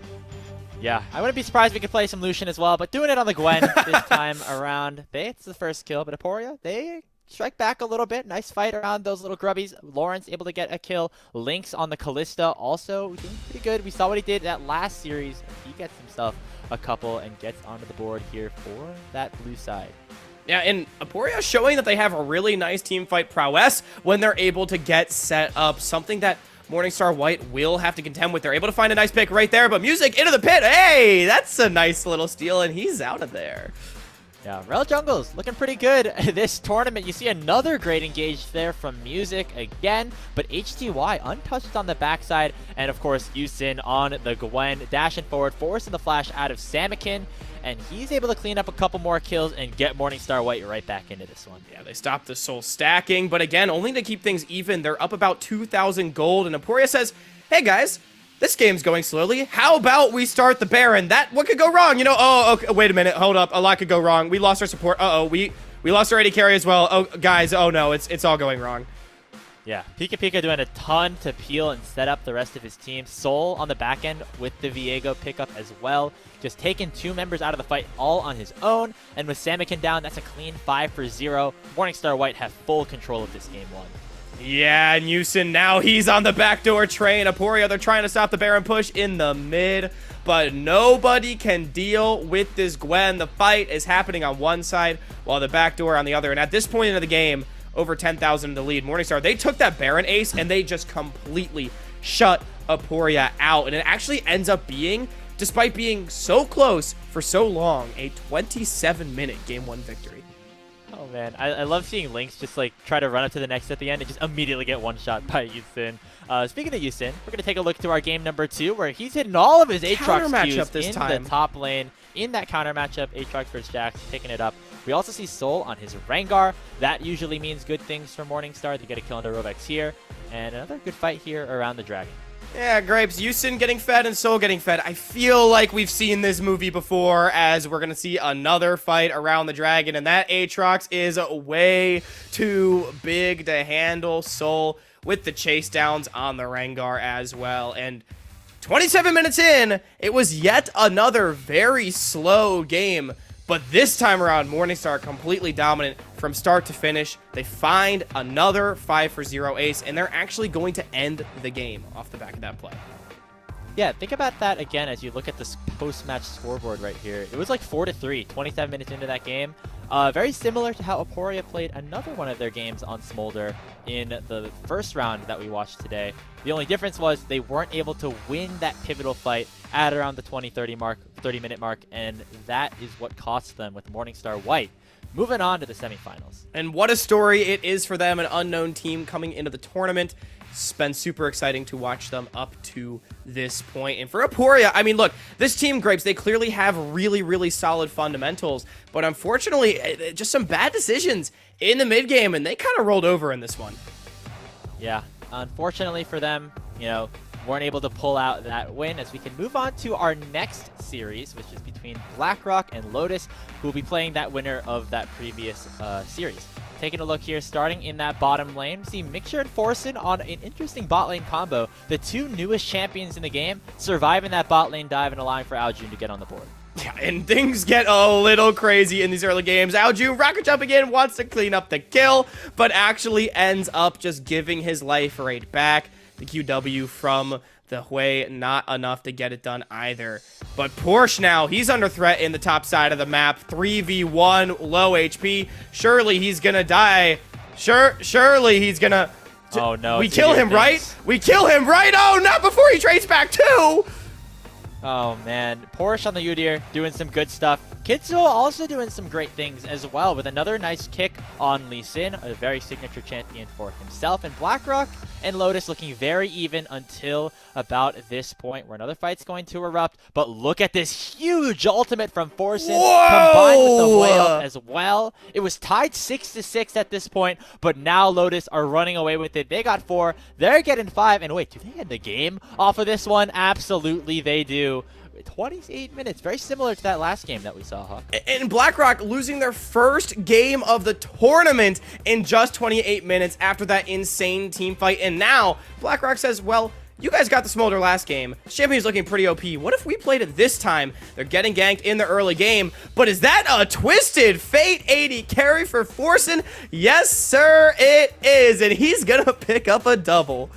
Yeah, I wouldn't be surprised if we could play some Lucian as well, but doing it on the Gwen this time around. It's the first kill, but Aporia, they strike back a little bit. Nice fight around those little grubbies. Lawrence able to get a kill. Lynx on the Callista also doing pretty good. We saw what he did that last series. He gets himself a couple and gets onto the board here for that blue side. Yeah, and Aporia showing that they have a really nice team fight prowess when they're able to get set up. Something that Morningstar White will have to contend with. They're able to find a nice pick right there, but Music into the pit. Hey, that's a nice little steal, and he's out of there. Yeah, Rel Jungle's looking pretty good this tournament. You see another great engage there from Music again, but HTY untouched on the backside, and of course Yusin on the Gwen, dashing forward, forcing the flash out of Samikin, and he's able to clean up a couple more kills and get Morningstar White right back into this one. Yeah, they stopped the soul stacking, but again, only to keep things even. They're up about 2,000 gold, and Aporia says, hey guys, this game's going slowly. How about we start the Baron? What could go wrong? Oh, okay, wait a minute. Hold up. A lot could go wrong. We lost our support. Uh-oh. We lost our AD carry as well. Oh, guys. Oh, no. It's all going wrong. Yeah, Pika Pika doing a ton to peel and set up the rest of his team. Soul on the back end with the Viego pickup as well. Just taking 2 members out of the fight all on his own. And with Samikin down, that's a clean 5-0. Morningstar White have full control of this game 1. Yeah, and Yusin, now he's on the backdoor train. Aporia, they're trying to stop the Baron push in the mid, but nobody can deal with this Gwen. The fight is happening on one side, while the backdoor on the other. And at this point in the game, over 10,000 in the lead. Morningstar, they took that Baron ace, and they just completely shut Aporia out. And it actually ends up being, despite being so close for so long, a 27-minute Game 1 victory. Oh man, I love seeing Lynx just like try to run up to the next at the end and just immediately get one shot by Yusin. Speaking of Yusin, we're going to take a look to our game number 2 where he's hitting all of his Aatrox Qs in the top lane. In that counter matchup, Aatrox versus Jax, picking it up. We also see Soul on his Rengar. That usually means good things for Morningstar. They get a kill on the Rovex here. And another good fight here around the Dragon. Yeah, Grapes, Yusin getting fed and Soul getting fed. I feel like we've seen this movie before, as we're going to see another fight around the Dragon, and that Aatrox is way too big to handle Soul with the chase downs on the Rengar as well. And 27 minutes in, it was yet another very slow game. But this time around, Morningstar completely dominant from start to finish. They find another 5-0 ace, and they're actually going to end the game off the back of that play. Yeah, think about that again as you look at this post-match scoreboard right here. It was like 4-3, 27 minutes into that game. Very similar to how Aporia played another one of their games on Smolder in the first round that we watched today. The only difference was they weren't able to win that pivotal fight at around the 30-minute mark, and that is what cost them with Morningstar White. Moving on to the semifinals. And what a story it is for them, an unknown team coming into the tournament. It's been super exciting to watch them up to this point. And for Aporia, I mean, look, this team, Grapes, they clearly have really, really solid fundamentals. But unfortunately, just some bad decisions in the mid game, and they kind of rolled over in this one. Yeah, unfortunately for them, weren't able to pull out that win, as we can move on to our next series, which is between BlackRock and Lotus, who will be playing that winner of that previous series. Taking a look here, starting in that bottom lane, see Mixture and Forsen on an interesting bot lane combo. The two newest champions in the game surviving that bot lane dive and allowing for Aljun to get on the board. Yeah, and things get a little crazy in these early games. Aljun, rocket jumping in, wants to clean up the kill, but actually ends up just giving his life rate back. The QW from the Hui, not enough to get it done either. But Porsche now, he's under threat in the top side of the map. 3v1, low HP. Surely he's gonna die. Surely he's gonna... Oh no. We kill him, right? We kill him, right? Oh, not before he trades back too! Oh man, Porsche on the Udyr doing some good stuff. Kitsuo also doing some great things as well, with another nice kick on Lee Sin, a very signature champion for himself. And BlackRock and Lotus looking very even until about this point, where another fight's going to erupt. But look at this huge ultimate from Forsen, combined with the whale as well. It was tied 6-6 at this point, but now Lotus are running away with it. They got 4, they're getting 5, and wait, do they end the game off of this one? Absolutely they do. 28 minutes, very similar to that last game that we saw, Hawk. And BlackRock losing their first game of the tournament in just 28 minutes after that insane team fight. And now BlackRock says, well, you guys got the smolder last game. Champion's looking pretty OP. What if we played it this time? They're getting ganked in the early game, but is that a Twisted Fate 80 carry for Forsen? Yes, sir, it is, and he's gonna pick up a double.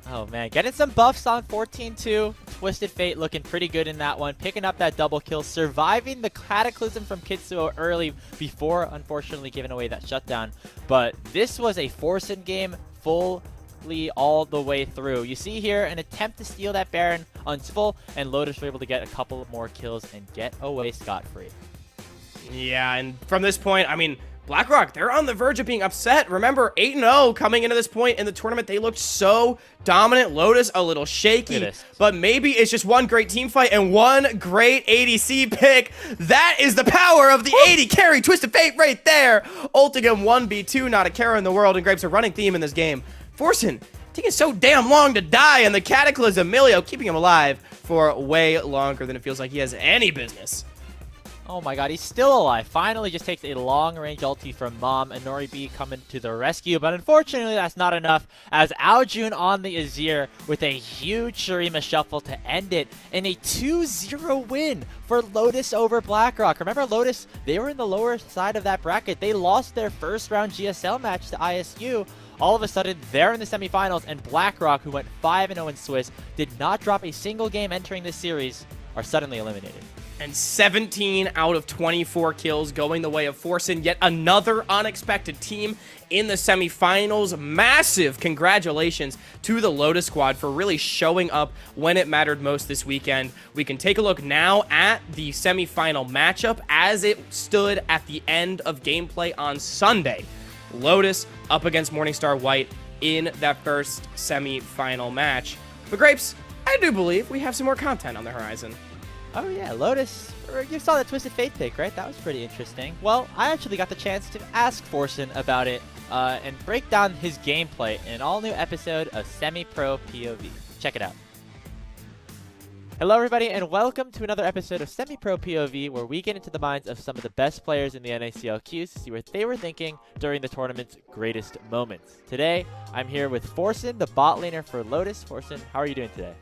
Oh man, getting some buffs on 14-2. Twisted Fate looking pretty good in that one. Picking up that double kill, surviving the Cataclysm from Kitsuo early before, unfortunately, giving away that shutdown. But this was a Forsen game fully all the way through. You see here an attempt to steal that Baron on full, and Lotus were able to get a couple more kills and get away scot-free. Yeah, and from this point, I mean, BlackRock, they're on the verge of being upset. Remember, 8-0 coming into this point in the tournament. They looked so dominant. Lotus a little shaky, but maybe it's just one great team fight and one great ADC pick. That is the power of the 80 carry Twisted Fate right there. Ulting him 1v2, not a care in the world, and Grapes a running theme in this game. Forsen taking so damn long to die, and the Cataclysm, Emilio keeping him alive for way longer than it feels like he has any business. Oh my god, he's still alive. Finally just takes a long-range ulti from Mom, and Nori B coming to the rescue, but unfortunately that's not enough, as Aljun on the Azir with a huge Shurima shuffle to end it, and a 2-0 win for Lotus over BlackRock. Remember, Lotus, they were in the lower side of that bracket. They lost their first round GSL match to ISU. All of a sudden, they're in the semifinals, and BlackRock, who went 5-0 in Swiss, did not drop a single game entering this series, are suddenly eliminated. And 17 out of 24 kills going the way of Forsen. Yet another unexpected team in the semifinals. Massive congratulations to the Lotus squad for really showing up when it mattered most this weekend. We can take a look now at the semifinal matchup as it stood at the end of gameplay on Sunday. Lotus up against Morningstar White in that first semifinal match. But Grapes, I do believe we have some more content on the horizon. Oh yeah, Lotus, you saw that Twisted Fate pick, right? That was pretty interesting. Well, I actually got the chance to ask Forsen about it and break down his gameplay in an all-new episode of Semi-Pro POV. Check it out. Hello everybody, and welcome to another episode of Semi-Pro POV, where we get into the minds of some of the best players in the NACLQ to see what they were thinking during the tournament's greatest moments. Today, I'm here with Forsen, the bot laner for Lotus. Forsen, how are you doing today?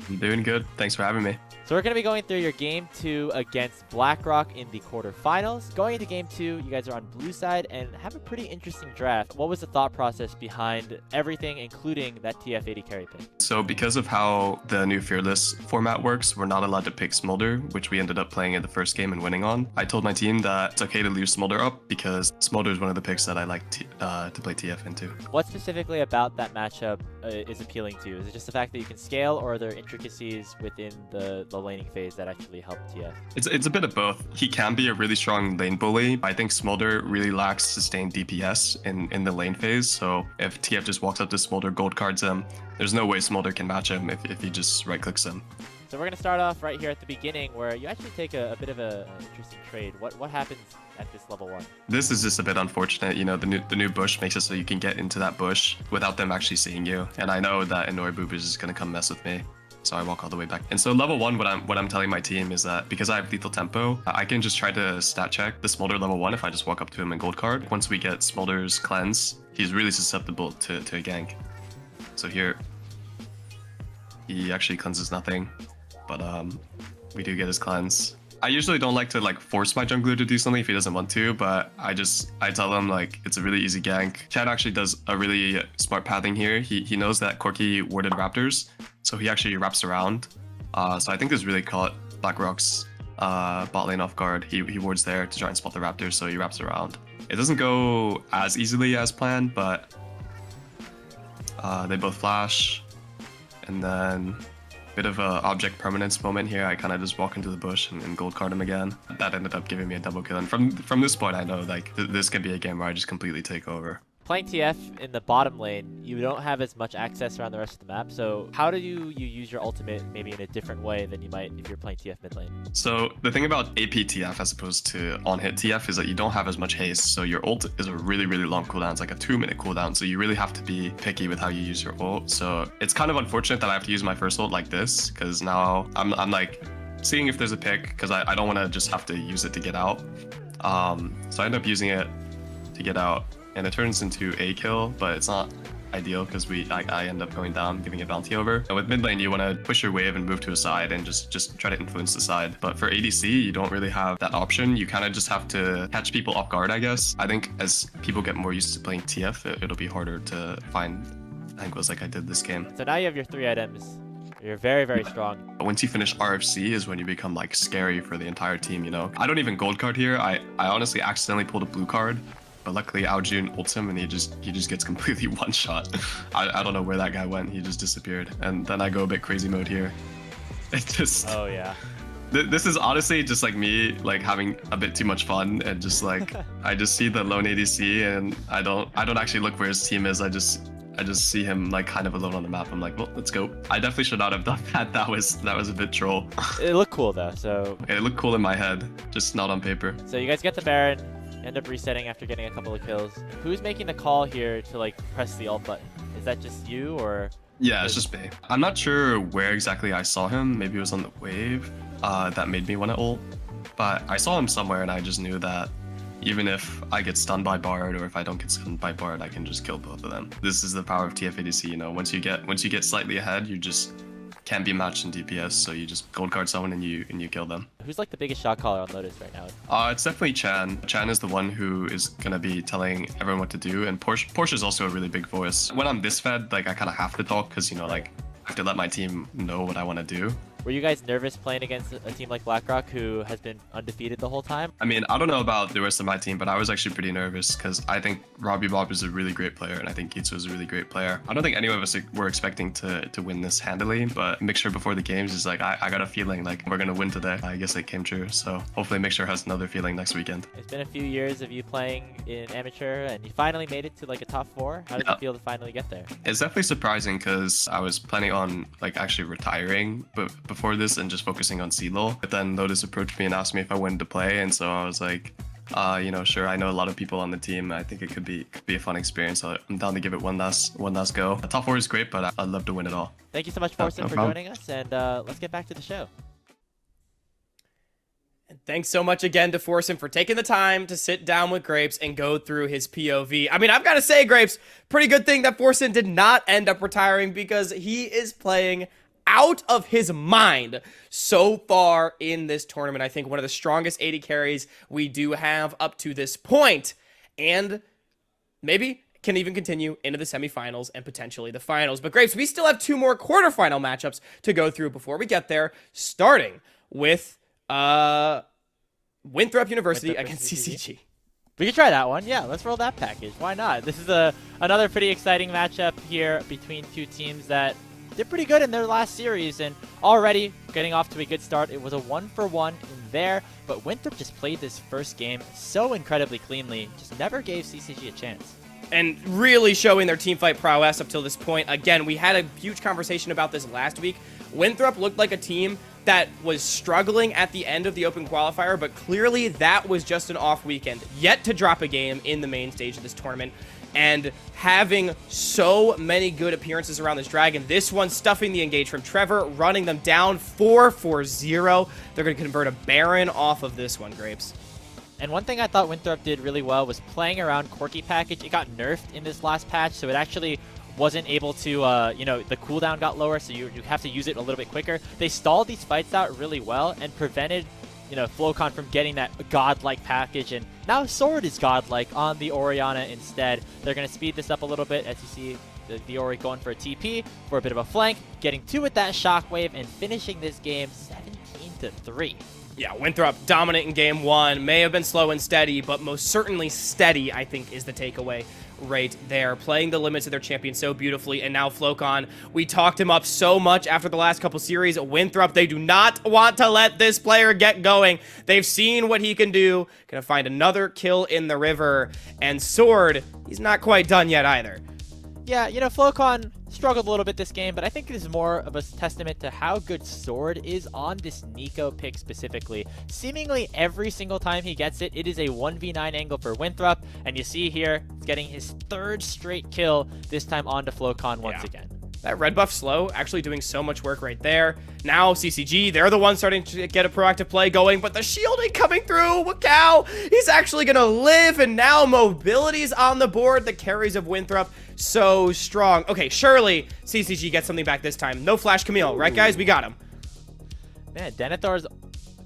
I'm doing good. Thanks for having me. So we're going to be going through your Game 2 against BlackRock in the quarterfinals. Going into Game 2, you guys are on blue side and have a pretty interesting draft. What was the thought process behind everything, including that TF80 carry pick? So because of how the new Fearless format works, we're not allowed to pick Smolder, which we ended up playing in the first game and winning on. I told my team that it's okay to leave Smolder up because Smolder is one of the picks that I like to play TF into. What specifically about that matchup is appealing to you? Is it just the fact that you can scale, or are there intricacies within the laning phase that actually help TF? It's a bit of both. He can be a really strong lane bully. I think Smolder really lacks sustained DPS in the lane phase, so if TF just walks up to Smolder, gold cards him, there's no way Smolder can match him if he just right-clicks him. So we're going to start off right here at the beginning where you actually take a bit of an interesting trade. What happens at this level 1? This is just a bit unfortunate. You know, the new bush makes it so you can get into that bush without them actually seeing you. And I know that Inori Boop is just gonna come mess with me. So I walk all the way back. And so level 1, what I'm telling my team is that because I have lethal tempo, I can just try to stat check the Smolder level 1 if I just walk up to him and gold card. Once we get Smolder's cleanse, he's really susceptible to a gank. So here, he actually cleanses nothing, but we do get his cleanse. I usually don't like to force my jungler to do something if he doesn't want to, but I tell him it's a really easy gank. Chad actually does a really smart pathing here. He knows that Corki warded raptors, so he actually wraps around. So I think this really caught BlackRock's bot lane off guard. He wards there to try and spot the raptors, so he wraps around. It doesn't go as easily as planned, but they both flash, and then bit of a object permanence moment here. I kind of just walk into the bush and gold card him again. That ended up giving me a double kill. And from this point, I know this could be a game where I just completely take over. Playing TF in the bottom lane, you don't have as much access around the rest of the map. So how do you use your ultimate maybe in a different way than you might if you're playing TF mid lane? So the thing about AP TF as opposed to on-hit TF is that you don't have as much haste. So your ult is a really, really long cooldown. It's like a 2-minute cooldown. So you really have to be picky with how you use your ult. So it's kind of unfortunate that I have to use my first ult like this, because now I'm seeing if there's a pick, because I don't want to just have to use it to get out. So I end up using it to get out. And it turns into a kill, but it's not ideal because I end up going down, giving a bounty over. And with mid lane, you want to push your wave and move to a side and just try to influence the side. But for ADC, you don't really have that option. You kind of just have to catch people off guard, I guess. I think as people get more used to playing TF, it'll be harder to find angles like I did this game. So now you have your 3 items. You're very, very strong. Once you finish RFC is when you become scary for the entire team, you know? I don't even gold card here. I honestly accidentally pulled a blue card. But luckily, Aojun ults him and he just gets completely one-shot. I don't know where that guy went. He just disappeared. And then I go a bit crazy mode here. It just... Oh, yeah. This is honestly just me having a bit too much fun and just I just see the lone ADC and I don't actually look where his team is. I just see him kind of alone on the map. I'm like, well, let's go. I definitely should not have done that. That was a bit troll. It looked cool though, so... It looked cool in my head, just not on paper. So you guys get the Baron. End up resetting after getting a couple of kills. Who's making the call here to press the ult button? Is that just you or? Yeah, it's just me. I'm not sure where exactly I saw him. Maybe it was on the wave that made me want to ult. But I saw him somewhere and I just knew that even if I get stunned by Bard or if I don't get stunned by Bard, I can just kill both of them. This is the power of TF ADC, you know. Once you get slightly ahead, you just can't be matched in DPS, so you just gold card someone and you kill them. Who's the biggest shot caller on Lotus right now? It's definitely Chan. Chan is the one who is gonna be telling everyone what to do, and Porsche is also a really big voice. When I'm this fed, I kind of have to talk because I have to let my team know what I want to do. Were you guys nervous playing against a team like BlackRock who has been undefeated the whole time? I mean, I don't know about the rest of my team, but I was actually pretty nervous because I think Robbie Bob is a really great player and I think Kitsu is a really great player. I don't think any of us were expecting to win this handily, but Mixture before the games is I got a feeling we're going to win today. I guess it came true. So hopefully Mixture has another feeling next weekend. It's been a few years of you playing in amateur and you finally made it to a top 4. How did it feel to finally get there? It's definitely surprising because I was planning on actually retiring before this and just focusing on CLOL. But then Lotus approached me and asked me if I wanted to play, and so I was like, sure. I know a lot of people on the team. I think it could be a fun experience. So I'm down to give it one last go. The top 4 is great, but I'd love to win it all. Thank you so much, Forsen, for joining us, and let's get back to the show. And thanks so much again to Forsen for taking the time to sit down with Grapes and go through his POV. I mean, I've got to say, Grapes, pretty good thing that Forsen did not end up retiring because he is playing out of his mind so far in this tournament. I think one of the strongest AD carries we do have up to this point, and maybe can even continue into the semifinals and potentially the finals. But Grapes, we still have 2 more quarterfinal matchups to go through before we get there, starting with Winthrop University against CCG. We could try that one. Yeah, let's roll that package. Why not? This is another pretty exciting matchup here between 2 teams that did pretty good in their last series and already getting off to a good start. It was a 1-for-1 in there, but Winthrop just played this first game so incredibly cleanly, just never gave CCG a chance. and really showing their teamfight prowess up till this point. Again, we had a huge conversation about this last week. Winthrop looked like a team that was struggling at the end of the open qualifier, but clearly that was just an off weekend. Yet to drop a game in the main stage of this tournament, and having so many good appearances around this dragon. This one stuffing the engage from Trevor, running them down 4-4-0. They're going to convert a Baron off of this one, Grapes. And one thing I thought Winthrop did really well was playing around Corki package. It got nerfed in this last patch, so it actually wasn't able to, you know, the cooldown got lower, so you have to use it a little bit quicker. They stalled these fights out really well and prevented, you know, Flocon from getting that godlike package, and now Sword is godlike on the Orianna instead. They're going to speed this up a little bit as you see the Ori going for a TP, for a bit of a flank, getting two with that shockwave, and finishing this game 17-3. Yeah, Winthrop dominant in game one. May have been slow and steady, but most certainly steady, I think, is the takeaway right there. Playing the limits of their champion so beautifully, and now Flocon, we talked him up so much after the last couple series. Winthrop, they do not want to let this player get going. They've seen what he can do. Gonna find another kill in the river, and Sword, he's not quite done yet either. Yeah, you know, Flocon struggled a little bit this game, but I think it is more of a testament to how good Sword is on this Nico pick specifically. Seemingly every single time he gets it, it is a 1v9 angle for Winthrop, and you see here, he's getting his third straight kill, this time onto Flocon once again. That red buff slow actually doing so much work right there. Now CCG, they're the ones starting to get a proactive play going, but the shielding coming through. Wakao, he's actually going to live, and now mobility's on the board. The carries of Winthrop so strong. Okay, surely CCG gets something back this time. No flash Camille, right guys? We got him. Man, Denethor's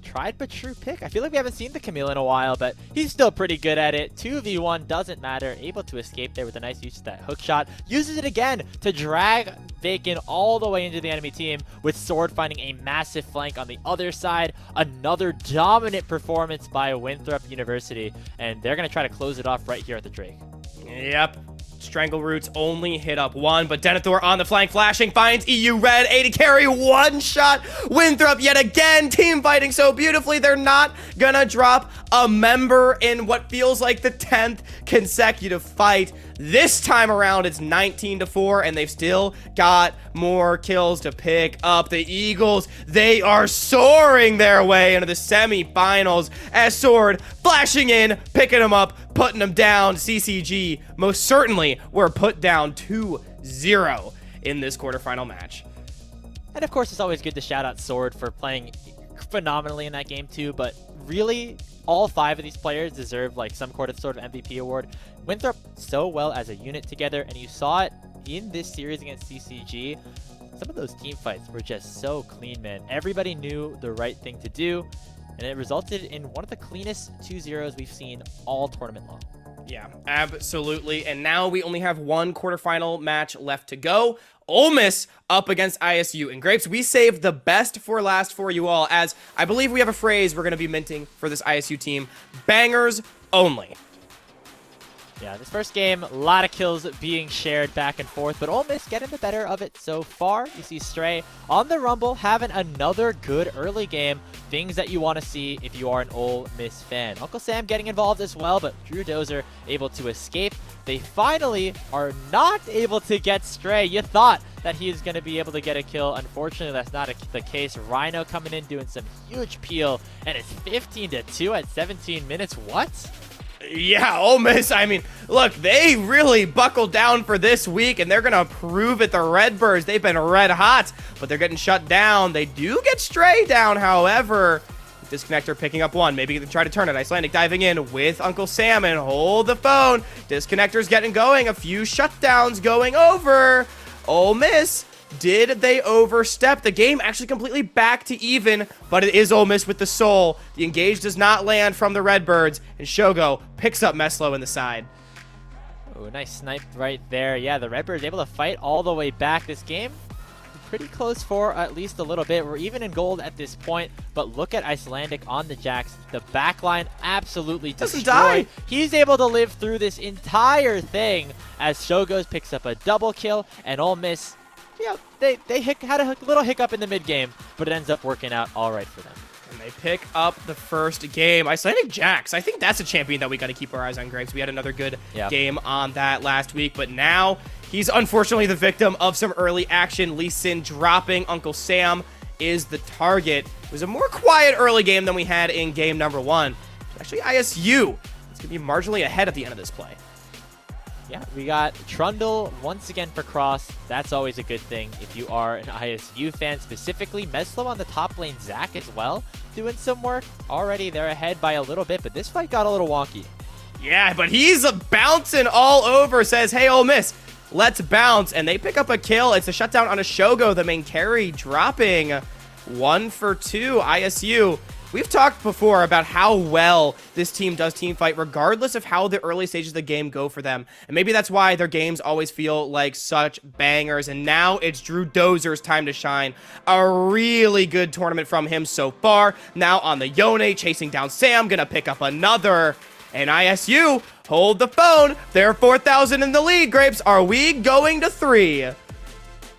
tried but true pick. I feel like we haven't seen the Camille in a while, but he's still pretty good at it. 2v1 doesn't matter. Able to escape there with a nice use of that hook shot. Uses it again to drag Bacon all the way into the enemy team, with Sword finding a massive flank on the other side. Another dominant performance by Winthrop University, and they're going to try to close it off right here at the Drake. Yep. Strangle Roots only hit up one, but Denethor on the flank flashing, finds EU Red, AD carry, one shot. Winthrop yet again, team fighting so beautifully. They're not gonna drop a member in what feels like the 10th consecutive fight. This time around, it's 19-4, and they've still got more kills to pick up. The Eagles, they are soaring their way into the semifinals as Sword flashing in, picking them up, putting them down. CCG most certainly were put down 2-0 in this quarterfinal match. And of course, it's always good to shout out Sword for playing phenomenally in that game too, but really, all 5 of these players deserve like some sort of MVP award. Winthrop so well as a unit together, and you saw it in this series against CCG. Some of those team fights were just so clean, man. Everybody knew the right thing to do, and it resulted in one of the cleanest 2-0s we've seen all tournament long. Yeah, absolutely. And now we only have one quarterfinal match left to go. Ole Miss up against ISU. And Grapes, we saved the best for last for you all, as I believe we have a phrase we're going to be minting for this ISU team: bangers only. Yeah, this first game, a lot of kills being shared back and forth, but Ole Miss getting the better of it so far. You see Stray on the Rumble having another good early game. Things that you want to see if you are an Ole Miss fan. Uncle Sam getting involved as well, but Drew Dozer able to escape. They finally are not able to get Stray. You thought that he is going to be able to get a kill. Unfortunately, that's not the case. Rhino coming in doing some huge peel, and it's 15-2 at 17 minutes. What? Yeah, Ole Miss, I mean, look, they really buckled down for this week, and they're going to prove it. The Redbirds, they've been red hot, but they're getting shut down. They do get Stray down, however. Disconnector picking up one. Maybe they try to turn it. Icelandic diving in with Uncle Sam, and hold the phone. Disconnector's getting going. A few shutdowns going over. Ole Miss, did they overstep? The game actually completely back to even, but it is Ole Miss with the soul. The engage does not land from the Redbirds, and Shogo picks up Meslo in the side. Oh, nice snipe right there. Yeah, the Redbirds able to fight all the way back. This game pretty close for at least a little bit. We're even in gold at this point, but look at Icelandic on the Jax. The backline absolutely destroyed. Die. He's able to live through this entire thing as Shogos picks up a double kill, and Ole Miss, you know, they had a little hiccup in the mid game, but it ends up working out all right for them. And they pick up the first game. Icelandic Jax. I think that's a champion that we got to keep our eyes on, Grapes. We had another good game on that last week, but now he's unfortunately the victim of some early action. Lee Sin dropping. Uncle Sam is the target. It was a more quiet early game than we had in game number 1. Actually, ISU. It's going to be marginally ahead at the end of this play. Yeah, we got Trundle once again for Cross. That's always a good thing if you are an ISU fan specifically. Meslo on the top lane, Zach as well, doing some work. Already they're ahead by a little bit, but this fight got a little wonky. Yeah, but he's bouncing all over, says, hey, Ole Miss, let's bounce. And they pick up a kill. It's a shutdown on a Shogo, the main carry, dropping 1 for 2. ISU. We've talked before about how well this team does team fight, regardless of how the early stages of the game go for them. And maybe that's why their games always feel like such bangers. And now it's Drew Dozer's time to shine. A really good tournament from him so far. Now on the Yone, chasing down Sam, gonna pick up another. And ISU, hold the phone. They're 4,000 in the lead, Grapes. Are we going to 3?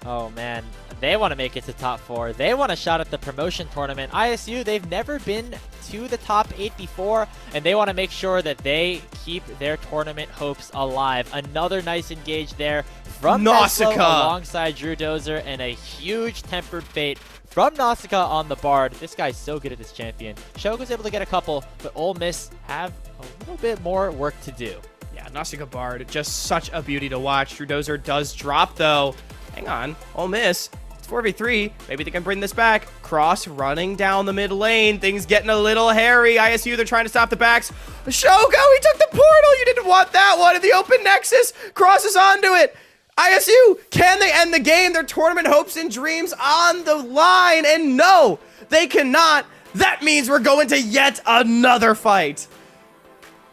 Oh, man. They want to make it to top 4. They want a shot at the promotion tournament. ISU, they've never been to the top 8 before, and they want to make sure that they keep their tournament hopes alive. Another nice engage there from Nausicaa alongside Drew Dozer, and a huge tempered fate from Nausicaa on the Bard. This guy's so good at this champion. Shogo's able to get a couple, but Ole Miss have a little bit more work to do. Yeah, Nausicaa Bard, just such a beauty to watch. Drew Dozer does drop, though. Hang on, Ole Miss. 4v3, maybe they can bring this back. Cross running down the mid lane. Things getting a little hairy. ISU, they're trying to stop the backs. Shogo, he took the portal. You didn't want that one. In the open Nexus, crosses onto it. ISU, can they end the game? Their tournament hopes and dreams on the line. And no, they cannot. That means we're going to yet another fight.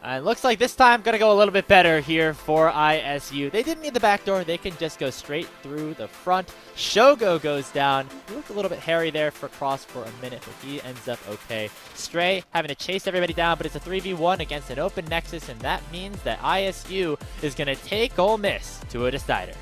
It looks like this time going to go a little bit better here for ISU. They didn't need the back door. They can just go straight through the front. Shogo goes down. He looked a little bit hairy there for Cross for a minute, but he ends up okay. Stray having to chase everybody down, but it's a 3v1 against an open Nexus, and that means that ISU is going to take Ole Miss to a decider.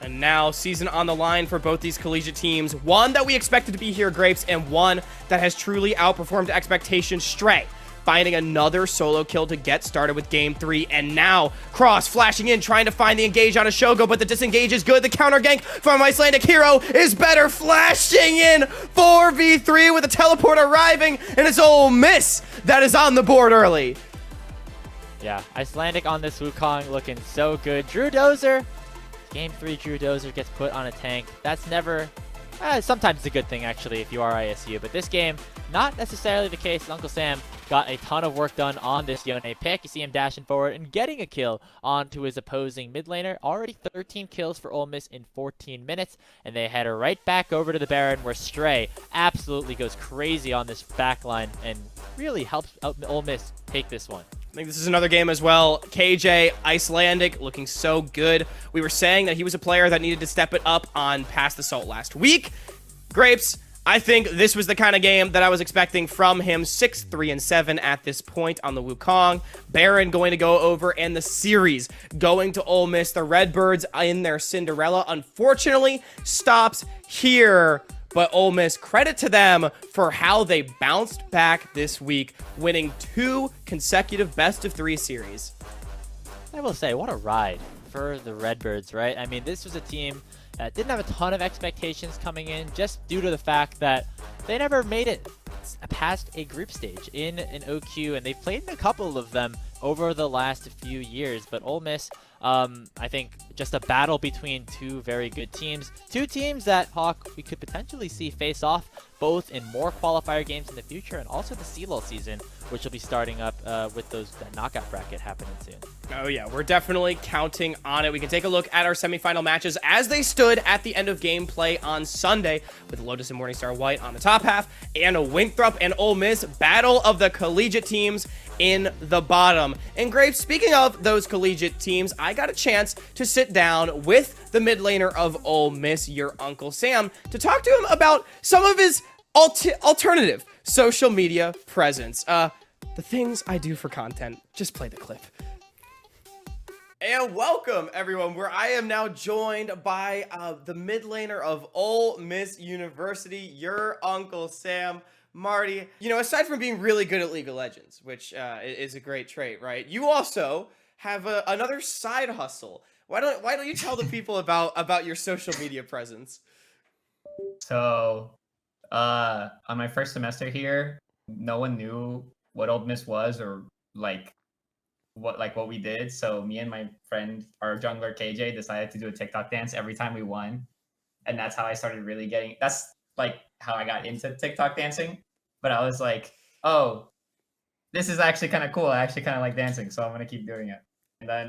And now, season on the line for both these collegiate teams. One that we expected to be here, Grapes, and one that has truly outperformed expectations, Stray. Finding another solo kill to get started with game 3, and now Cross flashing in, trying to find the engage on a Shogo, but the disengage is good. The counter gank from Icelandic Hero is better, flashing in 4v3 with a teleport arriving, and it's Ole Miss that is on the board early. Yeah, Icelandic on this Wukong looking so good. Drew Dozer, game 3 Drew Dozer gets put on a tank. That's never, sometimes it's a good thing actually if you are ISU, but this game, not necessarily the case. Uncle Sam got a ton of work done on this Yone pick. You see him dashing forward and getting a kill onto his opposing mid laner. Already 13 kills for Ole Miss in 14 minutes, and they head right back over to the Baron, where Stray absolutely goes crazy on this backline and really helps Ole Miss take this one. I think this is another game as well. KJ, Icelandic, looking so good. We were saying that he was a player that needed to step it up on Past the Salt last week. Grapes, I think this was the kind of game that I was expecting from him. 6-3-7 at this point on the Wukong. Baron going to go over, and the series going to Ole Miss. The Redbirds in their Cinderella, unfortunately, stops here. But Ole Miss, credit to them for how they bounced back this week, winning 2 consecutive best-of-3 series. I will say, what a ride for the Redbirds, right? I mean, this was a team that didn't have a ton of expectations coming in, just due to the fact that they never made it past a group stage in an OQ, and they've played in a couple of them over the last few years. But Ole Miss, I think just a battle between 2 very good teams. 2 teams that, Hawk, we could potentially see face off both in more qualifier games in the future, and also the CLOL season, which will be starting up with that knockout bracket happening soon. Oh yeah, we're definitely counting on it. We can take a look at our semifinal matches as they stood at the end of gameplay on Sunday, with Lotus and Morningstar White on the top half, and a Winthrop and Ole Miss battle of the collegiate teams in the bottom. And Graves, speaking of those collegiate teams, I got a chance to sit down with the mid laner of Ole Miss, your Uncle Sam, to talk to him about some of his alternative social media presence. The things I do for content. Just play the clip. And welcome, everyone, where I am now joined by the mid laner of Ole Miss University, your Uncle Sam. Marty, you know, aside from being really good at League of Legends, which is a great trait, right? You also have another side hustle. Why don't you tell the people about your social media presence? So, on my first semester here, no one knew what Old Miss was or like what we did. So me and my friend, our jungler KJ, decided to do a TikTok dance every time we won, and that's how I started really getting. That's like how I got into TikTok dancing. But I was like, oh, this is actually kind of cool. I actually kind of like dancing, so I'm gonna keep doing it. And then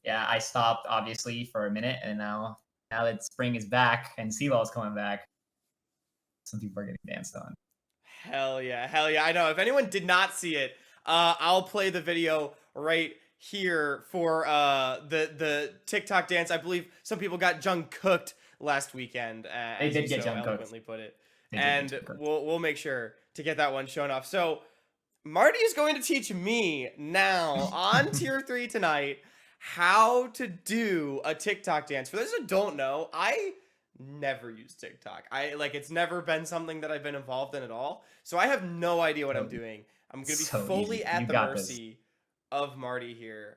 yeah, I stopped obviously for a minute, and now that spring is back and CLOL is coming back, some people are getting danced on. Hell yeah, hell yeah. I know. If anyone did not see it, I'll play the video right here for the TikTok dance. I believe some people got junk cooked last weekend. They As did you get so junk cooked. eloquently put it. They did And get junk cooked. we'll make sure to get that one shown off. So Marty is going to teach me now on tier 3 tonight how to do a TikTok dance. For those who don't know, I never use TikTok. It's never been something that I've been involved in at all. So I have no idea what I'm doing. I'm gonna be So fully easy. at You the got this. mercy of Marty here.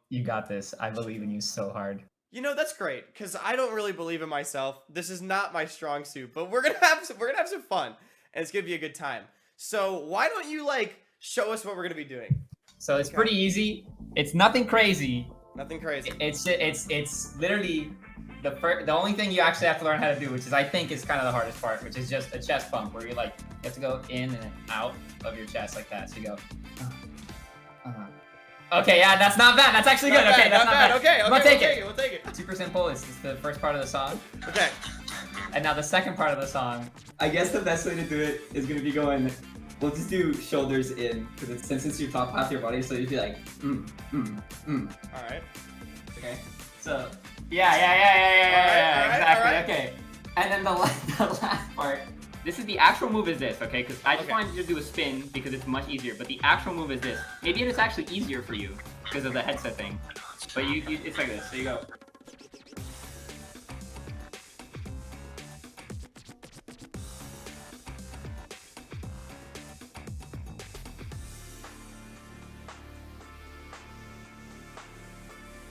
You got this. I believe in you so hard. You know, that's great because I don't really believe in myself. This is not my strong suit, but we're gonna have some fun, and it's gonna be a good time. So why don't you show us what we're gonna be doing? So it's pretty easy. It's nothing crazy. Nothing crazy. It's literally the only thing you actually have to learn how to do, which is I think is kind of the hardest part, which is just a chest pump where you have to go in and out of your chest like that. So you go. Okay, yeah, that's not bad. That's actually good. Not Okay, bad, that's not bad. Okay, We'll take it. We'll take it. Super simple. It's the first part of the song. Okay. And now the second part of the song. I guess the best way to do it is gonna be going. We'll just do shoulders in because since it's your top half of your body, so you'd be like, All right. Okay. So yeah, exactly. all right. Okay. And then the last part. This is the actual move is this, okay? Because I just wanted you to do a spin because it's much easier. But the actual move is this. Maybe it's actually easier for you because of the headset thing. But you it's like this. So you go.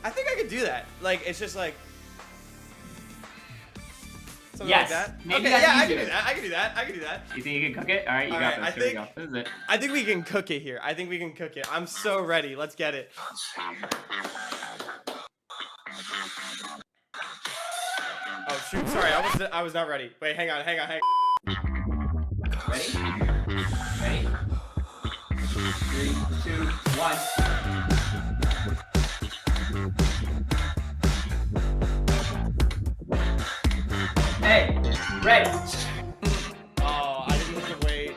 I think I could do that. It's just something Yes, like that. maybe Okay, that's yeah, easier. I can do that. You think you can cook it? All right, you got Alright, this. Here we go. This is it. I think we can cook it here. I'm so ready. Let's get it. Oh shoot! Sorry, I was not ready. Wait, hang on. Ready? Ready? 3, 2, 1. Hey, ready. Oh, I didn't have to wait.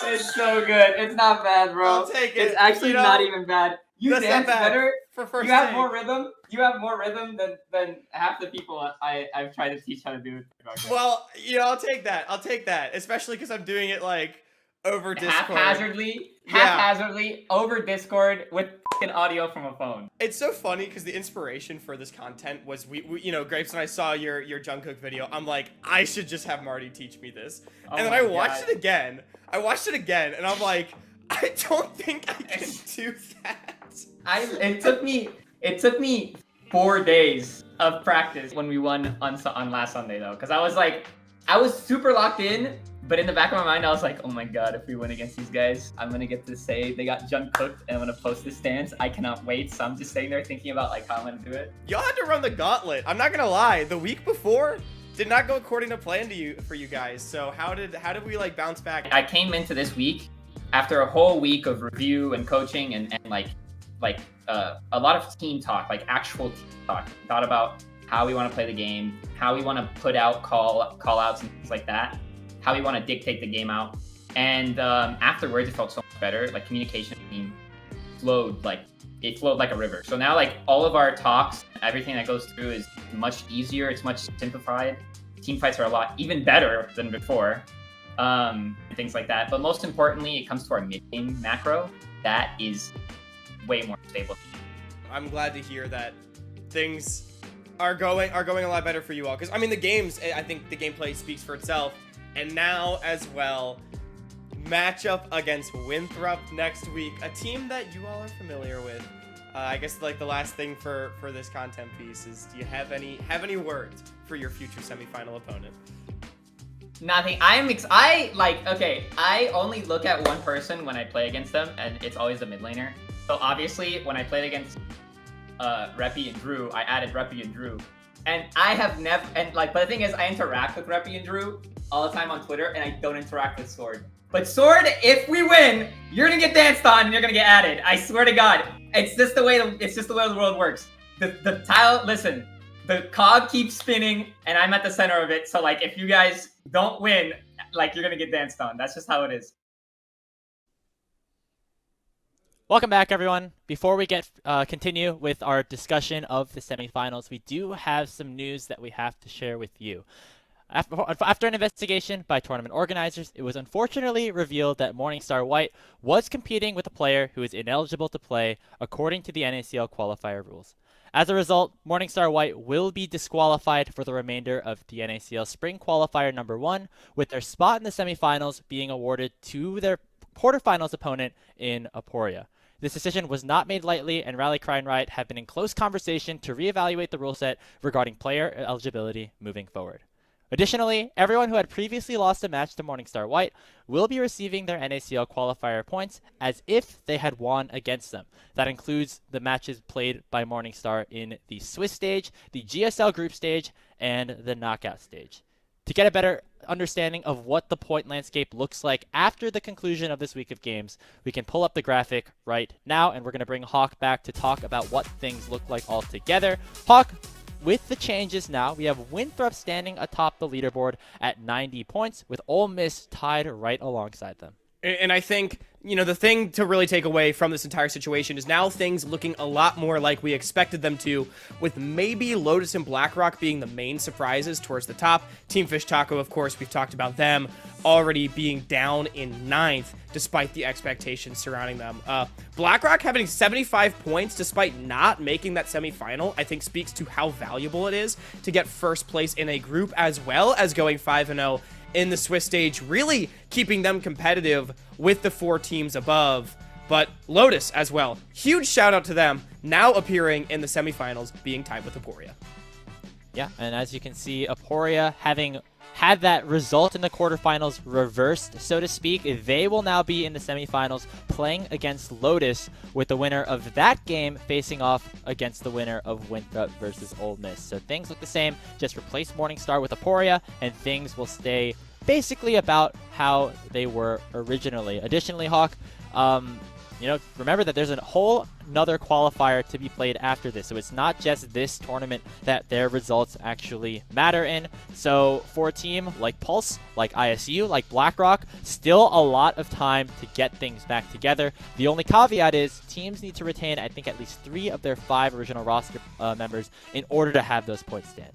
It's so good. It's not bad, bro. I'll take it. It's actually You know, not even bad. You that's not dance bad better. for first You have take. more rhythm. You have more rhythm than half the people I've tried to teach how to do it. Well, I'll take that. Especially because I'm doing it over Discord. haphazardly over Discord with f***ing audio from a phone. It's so funny because the inspiration for this content was we Grapes and I saw your Jungkook video. I'm like, I should just have Marty teach me this. Oh And then my I watched God. it again. And I'm like, I don't think I can do that. It took me 4 days of practice when we won on last Sunday though, because I was super locked in, but in the back of my mind I was like, oh my god, if we win against these guys, I'm gonna get to say they got junk cooked and I'm gonna post this dance. I cannot wait. So I'm just sitting there thinking about how I'm gonna do it. Y'all had to run the gauntlet. I'm not gonna lie. The week before did not go according to plan for you guys. So how did we bounce back? I came into this week after a whole week of review and coaching and a lot of team talk, actual team talk. Thought about how we want to play the game, how we want to put out call outs and things like that, how we want to dictate the game out. And afterwards, it felt so much better. Communication flowed like a river. So now all of our talks, everything that goes through is much easier. It's much simplified. Team fights are a lot even better than before. Things like that. But most importantly, it comes to our mid-game macro. That is way more stable. I'm glad to hear that things are going a lot better for you all. Because, I mean, the games, I think the gameplay speaks for itself. And now, as well, matchup against Winthrop next week. A team that you all are familiar with. I guess, like, the last thing for this content piece is, do you have any words for your future semifinal opponent? Nothing. I only look at one person when I play against them, and it's always the mid laner. So obviously, when I played against Reppy and Drew, I added Reppy and Drew. And I have never, but the thing is, I interact with Reppy and Drew all the time on Twitter, and I don't interact with Sword. But Sword, if we win, you're gonna get danced on and you're gonna get added. I swear to God, it's just the way the world works. The tile, listen, the cog keeps spinning, and I'm at the center of it. So like, if you guys don't win, like, you're gonna get danced on. That's just how it is. Welcome back, everyone. Before we continue with our discussion of the semifinals, we do have some news that we have to share with you. After an investigation by tournament organizers, it was unfortunately revealed that Morningstar White was competing with a player who is ineligible to play according to the NACL qualifier rules. As a result, Morningstar White will be disqualified for the remainder of the NACL Spring Qualifier number 1, with their spot in the semifinals being awarded to their quarterfinals opponent in Aporia. This decision was not made lightly, and Rally Cry and Riot have been in close conversation to reevaluate the rule set regarding player eligibility moving forward. Additionally, everyone who had previously lost a match to Morningstar White will be receiving their NACL qualifier points as if they had won against them. That includes the matches played by Morningstar in the Swiss stage, the GSL group stage, and the knockout stage. To get a better understanding of what the point landscape looks like after the conclusion of this week of games, we can pull up the graphic right now, and we're going to bring Hawk back to talk about what things look like all together. Hawk, with the changes now, we have Winthrop standing atop the leaderboard at 90 points, with Ole Miss tied right alongside them. And I think, you know, the thing to really take away from this entire situation is now things looking a lot more like we expected them to, with maybe Lotus and BlackRock being the main surprises towards the top. Team Fish Taco, of course, we've talked about them already being down in 9th, despite the expectations surrounding them. BlackRock having 75 points despite not making that semifinal, I think speaks to how valuable it is to get first place in a group, as well as going 5-0 in the Swiss stage, really keeping them competitive with the 4 teams above. But Lotus as well, huge shout out to them, now appearing in the semifinals, being tied with Aporia. Yeah, and as you can see, Aporia having had that result in the quarterfinals reversed, so to speak, they will now be in the semifinals playing against Lotus, with the winner of that game facing off against the winner of Winthrop versus Ole Miss. So things look the same, just replace Morningstar with Aporia, and things will stay basically about how they were originally. Additionally, Hawk, remember that there's a whole another qualifier to be played after this, so it's not just this tournament that their results actually matter in. So for a team like Pulse, like ISU, like BlackRock, still a lot of time to get things back together. The only caveat is teams need to retain, I think, at least 3 of their 5 original roster members in order to have those points stand.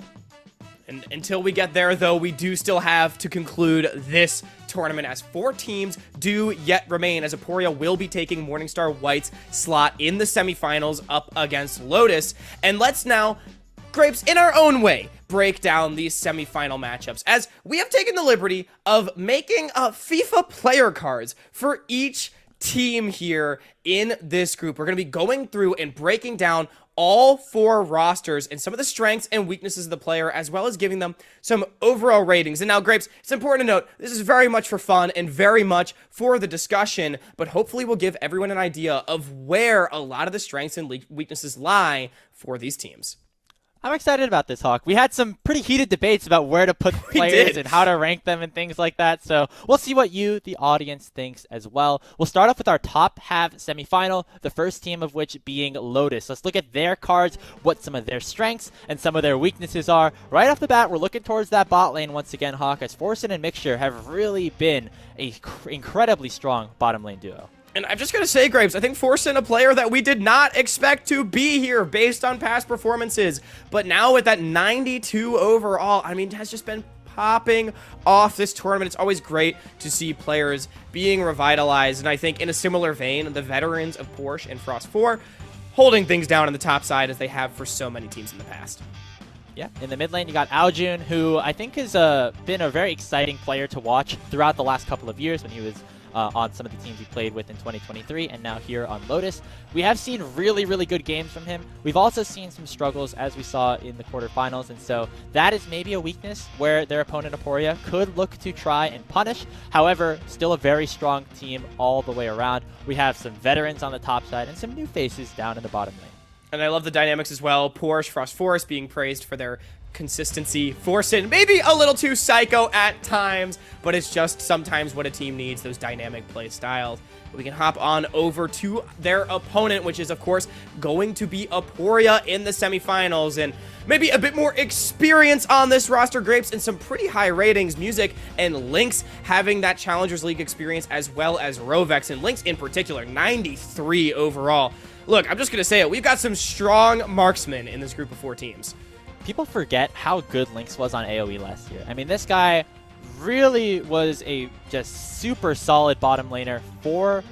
And until we get there, though, we do still have to conclude this tournament, as 4 teams do yet remain, as Aporia will be taking Morningstar White's slot in the semifinals up against Lotus. And let's now, Grapes, in our own way, break down these semifinal matchups, as we have taken the liberty of making FIFA player cards for each team here in this group. We're going to be going through and breaking down all 4 rosters and some of the strengths and weaknesses of the player, as well as giving them some overall ratings. And now, Grapes, it's important to note, this is very much for fun and very much for the discussion, but hopefully we'll give everyone an idea of where a lot of the strengths and weaknesses lie for these teams. I'm excited about this, Hawk. We had some pretty heated debates about where to put players and how to rank them and things like that, so we'll see what you, the audience, thinks as well. We'll start off with our top half semifinal, the first team of which being Lotus. Let's look at their cards, what some of their strengths and some of their weaknesses are. Right off the bat, we're looking towards that bot lane once again, Hawk, as Forsen and Mixture have really been an incredibly strong bottom lane duo. And I'm just going to say, Graves, I think Forsen, a player that we did not expect to be here based on past performances. But now with that 92 overall, I mean, has just been popping off this tournament. It's always great to see players being revitalized. And I think in a similar vein, the veterans of Porsche and Frost 4 holding things down on the top side as they have for so many teams in the past. Yeah, in the mid lane, you got Aljun, who I think has been a very exciting player to watch throughout the last couple of years when he was on some of the teams he played with in 2023 and now here on Lotus. We have seen really, really good games from him. We've also seen some struggles as we saw in the quarterfinals, and so that is maybe a weakness where their opponent Aporia could look to try and punish. However, still a very strong team all the way around. We have some veterans on the top side and some new faces down in the bottom lane. And I love the dynamics as well. Porsche, Frost Forest being praised for their consistency. Forsen, maybe a little too psycho at times, but it's just sometimes what a team needs, those dynamic play styles. We can hop on over to their opponent, which is, of course, going to be Aporia in the semifinals. And maybe a bit more experience on this roster, Grapes, and some pretty high ratings. Music and Lynx having that Challengers League experience, as well as Rovex, and Lynx in particular, 93 overall. Look, I'm just going to say it. We've got some strong marksmen in this group of 4 teams. People forget how good Lynx was on AoE last year. I mean, this guy really was a just super solid bottom laner for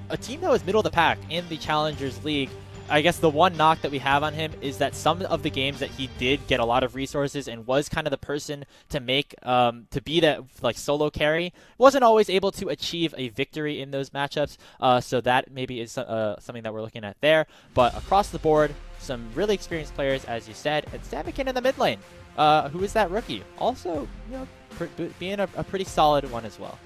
a team that was middle of the pack in the Challengers League. I guess the one knock that we have on him is that some of the games that he did get a lot of resources and was kind of the person to make, to be that like solo carry, wasn't always able to achieve a victory in those matchups. So that maybe is something that we're looking at there. But across the board, some really experienced players, as you said, and Samikin in the mid lane, who is that rookie. Also, you know, being a pretty solid one as well.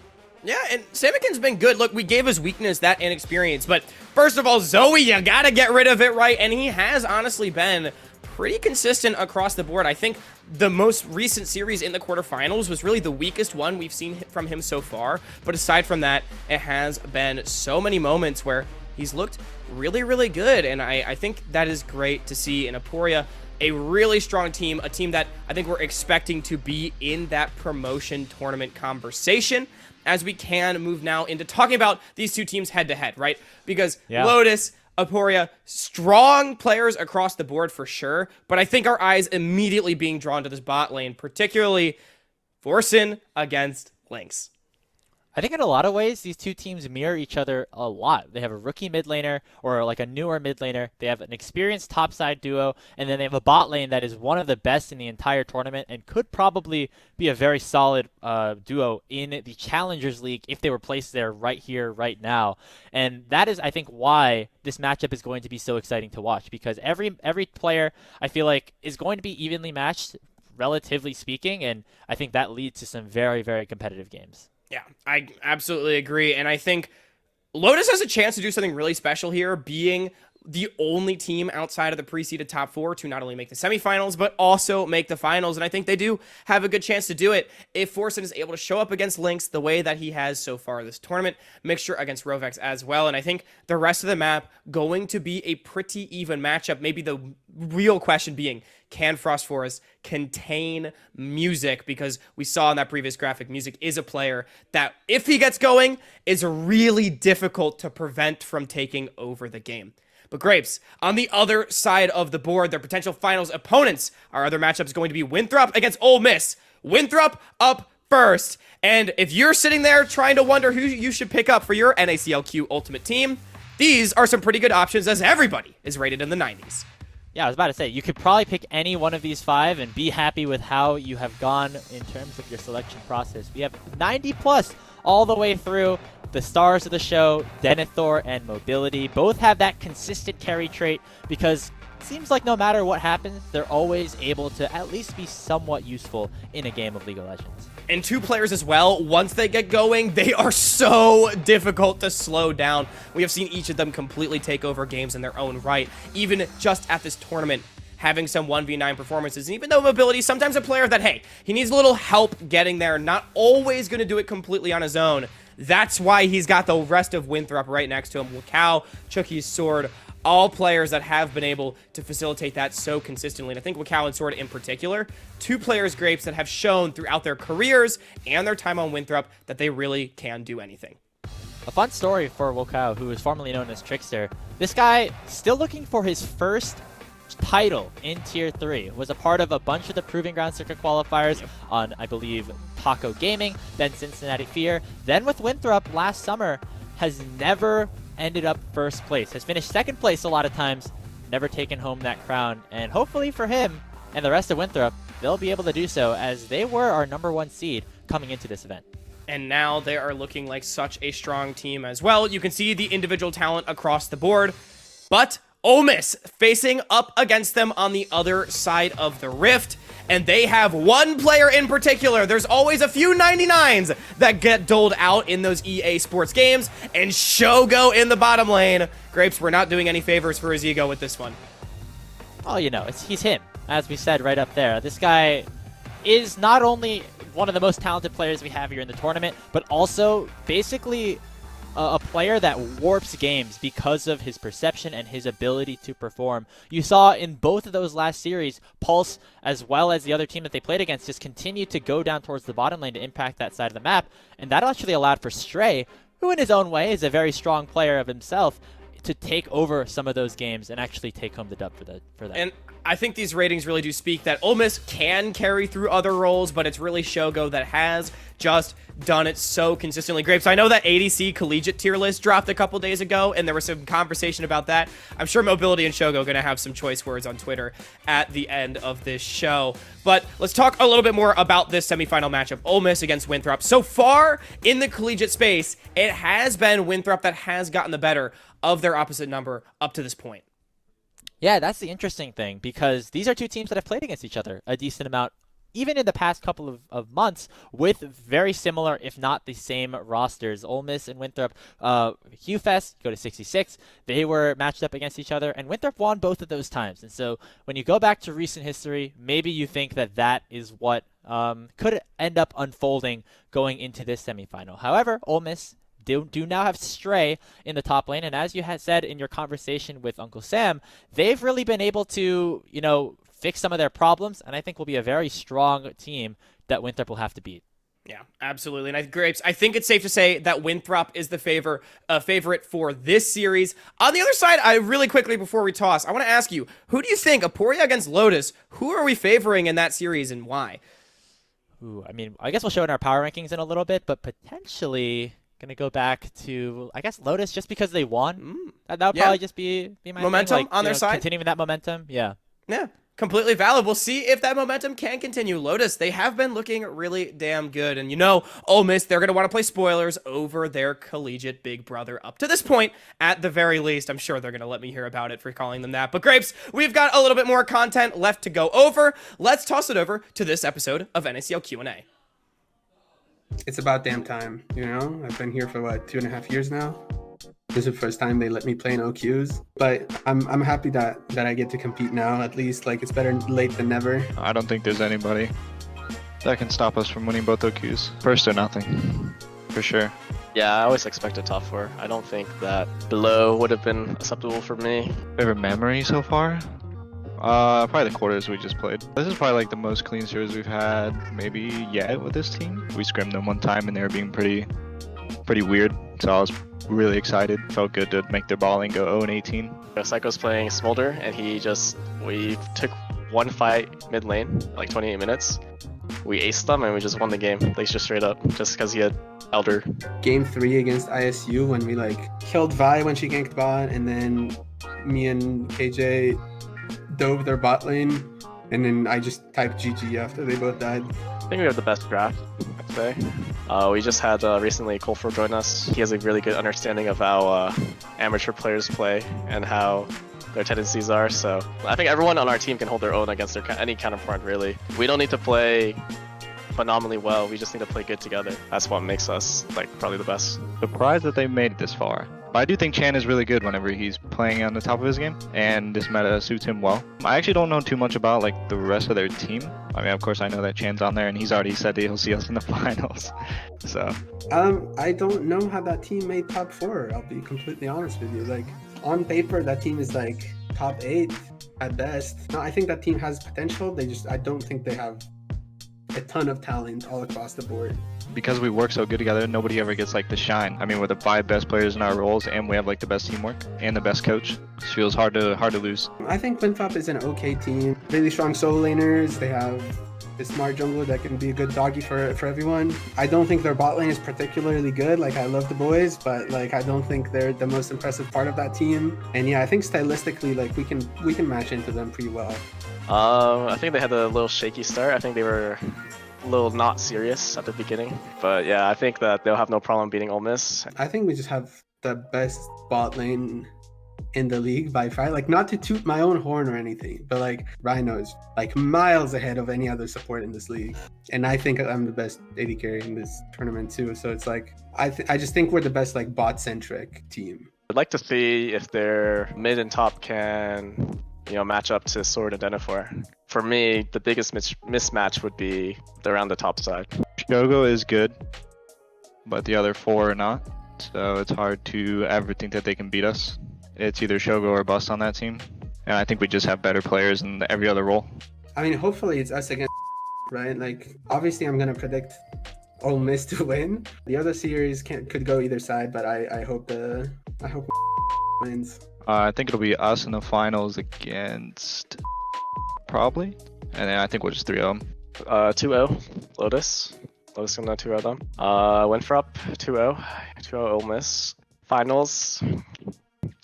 Yeah, and Samikin's been good. Look, we gave his weakness that inexperience, but first of all, Zoe, you gotta get rid of it, right? And he has honestly been pretty consistent across the board. I think the most recent series in the quarterfinals was really the weakest one we've seen from him so far, but aside from that, it has been so many moments where he's looked really, really good, and I think that is great to see in Aporia. A really strong team, a team that I think we're expecting to be in that promotion tournament conversation, as we can move now into talking about these two teams head-to-head, right? Because Lotus, Aporia, strong players across the board for sure, but I think our eyes immediately being drawn to this bot lane, particularly Forsen against Lynx. I think in a lot of ways, these two teams mirror each other a lot. They have a rookie mid laner, or like a newer mid laner. They have an experienced topside duo, and then they have a bot lane that is one of the best in the entire tournament and could probably be a very solid duo in the Challengers League if they were placed there right here, right now. And that is, I think, why this matchup is going to be so exciting to watch, because every player, I feel like, is going to be evenly matched, relatively speaking, and I think that leads to some very, very competitive games. Yeah, I absolutely agree. And I think Lotus has a chance to do something really special here, being the only team outside of the pre-seeded top 4 to not only make the semifinals, but also make the finals. And I think they do have a good chance to do it if Forsen is able to show up against Lynx the way that he has so far this tournament, mixture against Rovex as well. And I think the rest of the map going to be a pretty even matchup. Maybe the real question being, can Frost Forest contain Music? Because we saw in that previous graphic, Music is a player that, if he gets going, is really difficult to prevent from taking over the game. But Grapes, on the other side of the board, their potential finals opponents, our other matchup is going to be Winthrop against Ole Miss. Winthrop up first. And if you're sitting there trying to wonder who you should pick up for your NACLQ Ultimate Team, these are some pretty good options, as everybody is rated in the 90s. Yeah, I was about to say, you could probably pick any one of these 5 and be happy with how you have gone in terms of your selection process. We have 90 plus all the way through. The stars of the show, Denethor and Mobility, both have that consistent carry trait, because it seems like no matter what happens, they're always able to at least be somewhat useful in a game of League of Legends. And 2 players as well, once they get going, they are so difficult to slow down. We have seen each of them completely take over games in their own right, even just at this tournament, having some 1v9 performances. And even though Mobility is sometimes a player that, hey, he needs a little help getting there, not always going to do it completely on his own. That's why he's got the rest of Winthrop right next to him. Wakao, Chucky's Sword, all players that have been able to facilitate that so consistently. And I think Wakao and Sword in particular, 2 players, Grapes, that have shown throughout their careers and their time on Winthrop that they really can do anything. A fun story for Wakao, who is formerly known as Trickster. This guy, still looking for his first title in Tier 3, was a part of a bunch of the Proving Ground Circuit qualifiers on, I believe, Taco Gaming, then Cincinnati Fear, then with Winthrop last summer, has never ended up first place, has finished second place a lot of times, never taken home that crown. And hopefully for him and the rest of Winthrop, they'll be able to do so, as they were our #1 seed coming into this event. And now they are looking like such a strong team as well. You can see the individual talent across the board, but Ole Miss facing up against them on the other side of the rift, and they have one player in particular. There's always a few 99s that get doled out in those EA Sports games, and Shogo in the bottom lane. Grapes, we're not doing any favors for his ego with this one. Oh, you know, he's him, as we said right up there. This guy is not only one of the most talented players we have here in the tournament, but also basically a player that warps games because of his perception and his ability to perform. You saw in both of those last series, Pulse, as well as the other team that they played against, just continue to go down towards the bottom lane to impact that side of the map, and that actually allowed for Stray, who in his own way is a very strong player of himself, to take over some of those games and actually take home the dub for that. And I think these ratings really do speak that Ole Miss can carry through other roles, but it's really Shogo that has just done it so consistently. Grapes, I know that ADC collegiate tier list dropped a couple days ago, and there was some conversation about that. I'm sure Mobility and Shogo are going to have some choice words on Twitter at the end of this show. But let's talk a little bit more about this semifinal matchup, Ole Miss against Winthrop. So far in the collegiate space, it has been Winthrop that has gotten the better of their opposite number up to this point. Yeah, that's the interesting thing, because these are two teams that have played against each other a decent amount, even in the past couple of months, with very similar, if not the same rosters. Ole Miss and Winthrop, HughFest, go to 66, they were matched up against each other, and Winthrop won both of those times. And so when you go back to recent history, maybe you think that that is what could end up unfolding going into this semifinal. However, Ole Miss do now have Stray in the top lane, and as you had said in your conversation with Uncle Sam, they've really been able to, you know, fix some of their problems, and I think will be a very strong team that Winthrop will have to beat. Yeah, absolutely. And Grapes, I think it's safe to say that Winthrop is the favorite for this series. On the other side, I really quickly, before we toss, I want to ask you, who do you think, Aporia against Lotus, who are we favoring in that series and why? Ooh, I mean, I guess we'll show in our power rankings in a little bit, but potentially gonna go back to, I guess, Lotus, just because they won. That would probably just be my momentum thing. Like, on their side, continuing that momentum. Yeah, completely valid. We'll see if that momentum can continue. Lotus, they have been looking really damn good, and you know, Ole Miss, they're gonna want to play spoilers over their collegiate big brother up to this point, at the very least. I'm sure they're gonna let me hear about it for calling them that. But Grapes, we've got a little bit more content left to go over. Let's toss it over to this episode of NACL Q&A. It's about damn time, you know? I've been here for, 2.5 years now? This is the first time they let me play in OQs. But I'm happy that I get to compete now, at least. Like, it's better late than never. I don't think there's anybody that can stop us from winning both OQs. First or nothing, for sure. Yeah, I always expect a top 4. I don't think that below would have been acceptable for me. Favorite memory so far? Probably the quarters we just played. This is probably like the most clean series we've had maybe yet with this team. We scrimmed them one time and they were being pretty weird, so I was really excited. Felt good to make their balling go 0-18. Psycho's playing Smolder, and we took one fight mid lane, like 28 minutes. We aced them and we just won the game, like just straight up, just because he had Elder. Game 3 against ISU when we killed Vi when she ganked bot, and then me and KJ dove their bot lane, and then I just typed GG after they both died. I think we have the best draft, I'd say. We just had recently Qualifier join us. He has a really good understanding of how amateur players play and how their tendencies are, so I think everyone on our team can hold their own against any counterpart, really. We don't need to play phenomenally well, we just need to play good together. That's what makes us probably the best. Surprised that they made it this far. But I do think Chan is really good whenever he's playing on the top of his game, and this meta suits him well. I actually don't know too much about the rest of their team. I mean, of course I know that Chan's on there, and he's already said that he'll see us in the finals. So I don't know how that team made top 4. I'll be completely honest with you. On paper, that team is top 8 at best. No, I think that team has potential. I don't think they have a ton of talent all across the board. Because we work so good together, nobody ever gets the shine. I mean, we're the 5 best players in our roles, and we have the best teamwork and the best coach. It feels hard to lose. I think Winthrop is an okay team. Really strong solo laners. They have a smart jungler that can be a good doggy for everyone. I don't think their bot lane is particularly good. Like, I love the boys, but like I don't think they're the most impressive part of that team. And yeah, I think stylistically, like we can match into them pretty well. I think they had a little shaky start. I think they were a little not serious at the beginning. But yeah, I think that they'll have no problem beating Ole Miss. I think we just have the best bot lane in the league by far. Like, not to toot my own horn or anything, but like Rhino is like miles ahead of any other support in this league. And I think I'm the best AD carry in this tournament too. So it's like, I just think we're the best like bot-centric team. I'd like to see if their mid and top can, match up to Sword and Denethor. For me, the biggest mismatch would be around the top side. Shogo is good, but the other 4 are not. So it's hard to ever think that they can beat us. It's either Shogo or bust on that team. And I think we just have better players in every other role. I mean, hopefully it's us against, right? Like, obviously I'm going to predict Ole Miss to win. The other series could go either side, but I hope wins. I think it'll be us in the finals against probably. And then I think we'll just 3-0 them. 2-0 Lotus. Lotus gonna 2-0 them. Winthrop 2-0. 2-0 Ole Miss. Finals.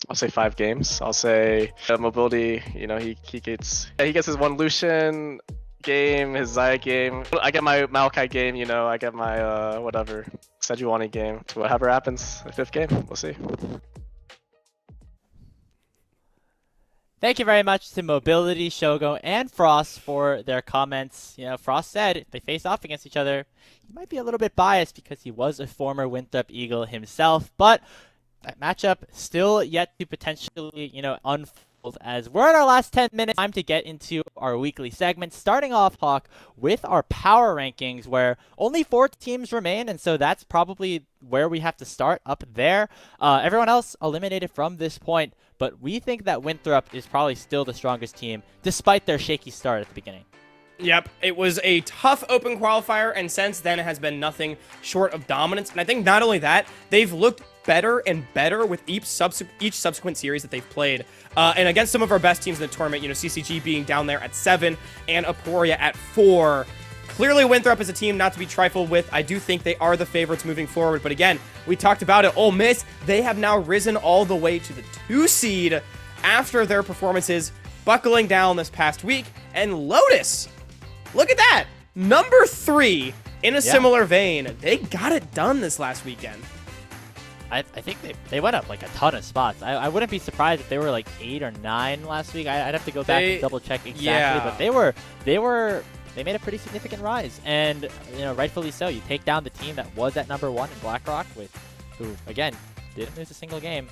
I'll say 5 games. I'll say Mobility, he gets his one Lucian game, his Zaya game. I get my Maokai game, I get my whatever Sejuani game. So whatever happens, the 5th game, we'll see. Thank you very much to Mobility, Shogo, and Frost for their comments. Frost said if they face off against each other, he might be a little bit biased because he was a former Winthrop Eagle himself, but that matchup still yet to potentially, unfold, as we're in our last 10 minutes. Time to get into our weekly segment, starting off, Hawk, with our power rankings, where only 4 teams remain, and so that's probably where we have to start, up there. Everyone else eliminated from this point, but we think that Winthrop is probably still the strongest team, despite their shaky start at the beginning. Yep, it was a tough open qualifier, and since then it has been nothing short of dominance. And I think not only that, they've looked better and better with each subsequent series that they've played. And against some of our best teams in the tournament, CCG being down there at 7 and Aporia at 4. Clearly, Winthrop is a team not to be trifled with. I do think they are the favorites moving forward. But again, we talked about it. Ole Miss, they have now risen all the way to the 2 seed after their performances buckling down this past week. And Lotus, look at that. Number 3 in a similar vein. They got it done this last weekend. I think they went up like a ton of spots. I wouldn't be surprised if they were like 8 or 9 last week. I'd have to go back and double check exactly, but they made a pretty significant rise, and rightfully so. You take down the team that was at number 1 in BlackRock, who again didn't lose a single game.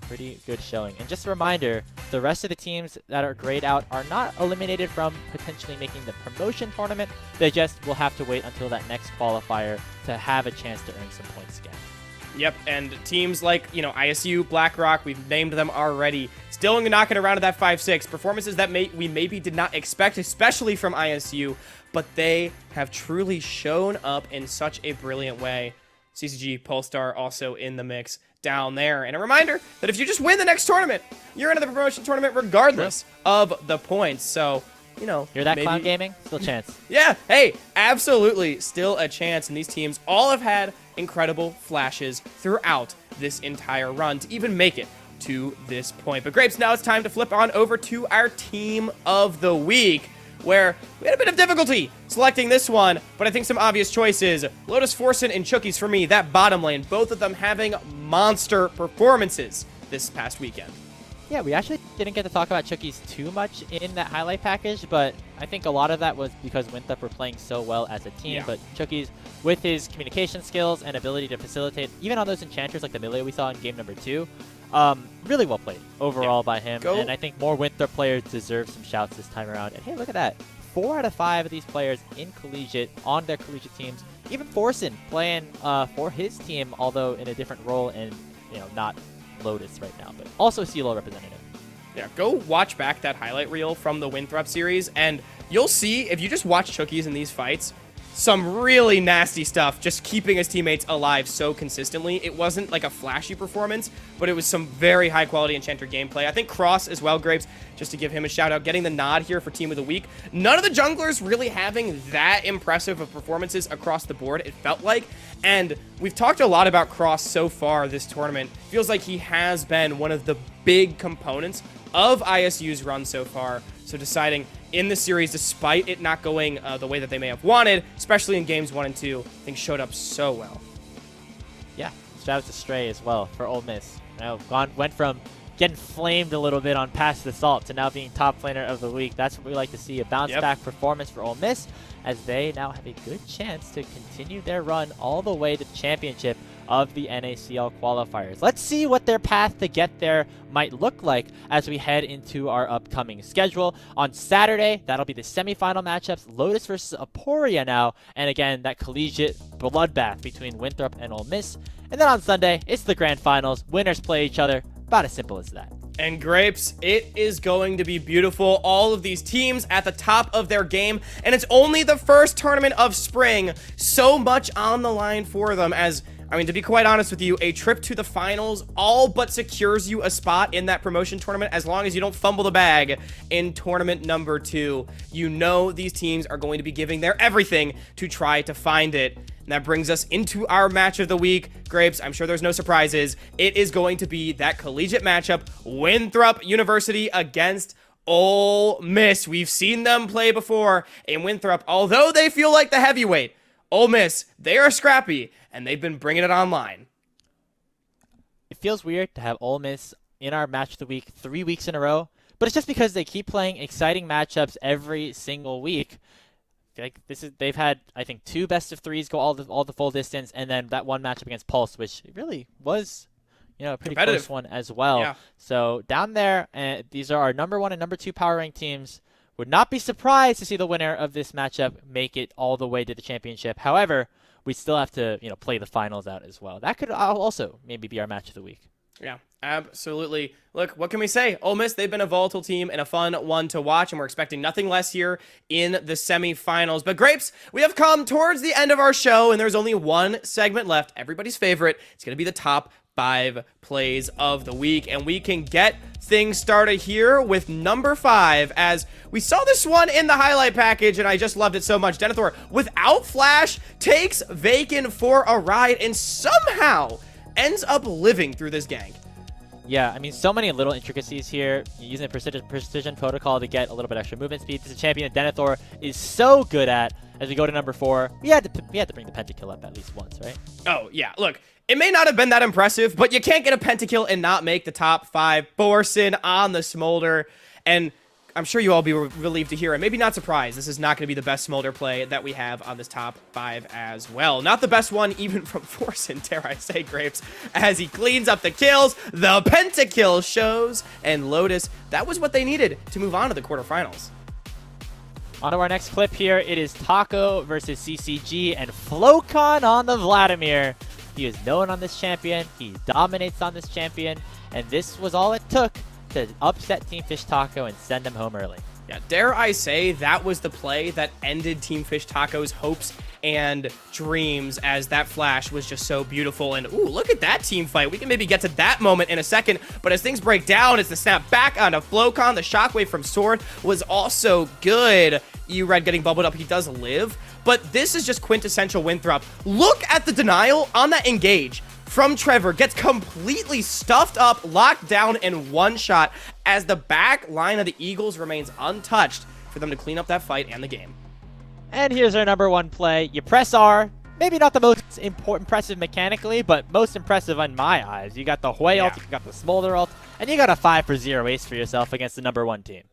Pretty good showing. And just a reminder, the rest of the teams that are grayed out are not eliminated from potentially making the promotion tournament. They just will have to wait until that next qualifier to have a chance to earn some points again. Yep, and teams like, ISU, BlackRock, we've named them already, still knocking around at that 5-6. Performances that we maybe did not expect, especially from ISU, but they have truly shown up in such a brilliant way. CCG, Polestar also in the mix down there. And a reminder that if you just win the next tournament, you're into the promotion tournament regardless of the points. So, You're that Clown Gaming? Still a chance. Yeah, hey, absolutely still a chance. And these teams all have had incredible flashes throughout this entire run to even make it to this point. But Grapes, now it's time to flip on over to our team of the week, where we had a bit of difficulty selecting this one, but I think some obvious choices. Lotus Forsen and Chookies for me, that bottom lane, both of them having monster performances this past weekend. Yeah, we actually didn't get to talk about Chookies too much in that highlight package, but I think a lot of that was because Winthrop were playing so well as a team. Yeah. But Chookies, with his communication skills and ability to facilitate, even on those enchanters like the melee we saw in game number 2, really well played overall by him. And I think more Winthrop players deserve some shouts this time around. And hey, look at that. 4 out of 5 of these players in collegiate, on their collegiate teams. Even Forsen playing for his team, although in a different role and, not Lotus right now, but also CLO representative. Yeah, go watch back that highlight reel from the Winthrop series, and you'll see, if you just watch Chookies in these fights, some really nasty stuff, just keeping his teammates alive so consistently. It wasn't like a flashy performance, but it was some very high quality Enchanter gameplay. I think Cross as well, Grapes, just to give him a shout out, getting the nod here for Team of the Week. None of the junglers really having that impressive of performances across the board, it felt like. And we've talked a lot about Cross so far this tournament. Feels like he has been one of the big components of ISU's run so far. So deciding in the series, despite it not going the way that they may have wanted, especially in games 1 and 2, things showed up so well. Yeah, shout out to Stray as well for Ole Miss. Went from getting flamed a little bit on Pass the Salt to now being top laner of the week. That's what we like to see, a bounce back performance for Ole Miss, as they now have a good chance to continue their run all the way to the championship of the NACL qualifiers. Let's see what their path to get there might look like as we head into our upcoming schedule. On Saturday, that'll be the semifinal matchups, Lotus versus Aporia now, and again, that collegiate bloodbath between Winthrop and Ole Miss. And then on Sunday, it's the grand finals. Winners play each other. About as simple as that. And Grapes, it is going to be beautiful. All of these teams at the top of their game, and it's only the first tournament of spring. So much on the line for them as, I mean, to be quite honest with you, a trip to the finals all but secures you a spot in that promotion tournament as long as you don't fumble the bag in tournament number 2. You know these teams are going to be giving their everything to try to find it. And that brings us into our match of the week. Grapes, I'm sure there's no surprises. It is going to be that collegiate matchup, Winthrop University against Ole Miss. We've seen them play before in Winthrop. Although they feel like the heavyweight, Ole Miss, they are scrappy, and they've been bringing it online. It feels weird to have Ole Miss in our match of the week 3 weeks in a row, but it's just because they keep playing exciting matchups every single week. Like they've had, I think, 2 best of 3s go all the full distance, and then that one matchup against Pulse, which really was, a pretty close one as well. Yeah. So down there, these are our number 1 and number 2 power ranked teams. Would not be surprised to see the winner of this matchup make it all the way to the championship. However, we still have to, play the finals out as well. That could also maybe be our match of the week. Yeah, absolutely. Look, what can we say? Ole Miss, they've been a volatile team and a fun one to watch, and we're expecting nothing less here in the semifinals. But Grapes, we have come towards the end of our show, and there's only one segment left. Everybody's favorite. It's going to be the top 5 plays of the week, and we can get things started here with number 5, as we saw this one in the highlight package, and I just loved it so much. Denethor, without flash, takes Vacant for a ride, and somehow ends up living through this gank. Yeah, I mean, so many little intricacies here. You're using a precision protocol to get a little bit extra movement speed. This is a champion that Denethor is so good at. As we go to number 4, we had to bring the pentakill up at least once, right? Oh, yeah. Look, it may not have been that impressive, but you can't get a pentakill and not make the top 5. Borson on the Smolder, and I'm sure you all be relieved to hear, and maybe not surprised, this is not going to be the best Smolder play that we have on this top 5 as well. Not the best one even from Borson, dare I say, Grapes, as he cleans up the kills, the pentakill shows, and Lotus, that was what they needed to move on to the quarterfinals. On to our next clip here. It is Taco versus CCG and Flocon on the Vladimir. He is known on this champion. He dominates on this champion. And this was all it took to upset Team Fish Taco and send them home early. Yeah, dare I say that was the play that ended Team Fish Taco's hopes and dreams, as that flash was just so beautiful. And ooh, look at that team fight. We can maybe get to that moment in a second, but as things break down, it's the snap back onto Flocon. The shockwave from Sword was also good. E-Red getting bubbled up. He does live, but this is just quintessential Winthrop. Look at the denial on that engage from Trevor. Gets completely stuffed up, locked down in one shot, as the back line of the Eagles remains untouched for them to clean up that fight and the game. And here's our number 1 play. You press R. Maybe not the most impressive mechanically, but most impressive in my eyes. You got the Hui ult, you got the Smolder ult, and you got a 5-for-0 ace for yourself against the number 1 team.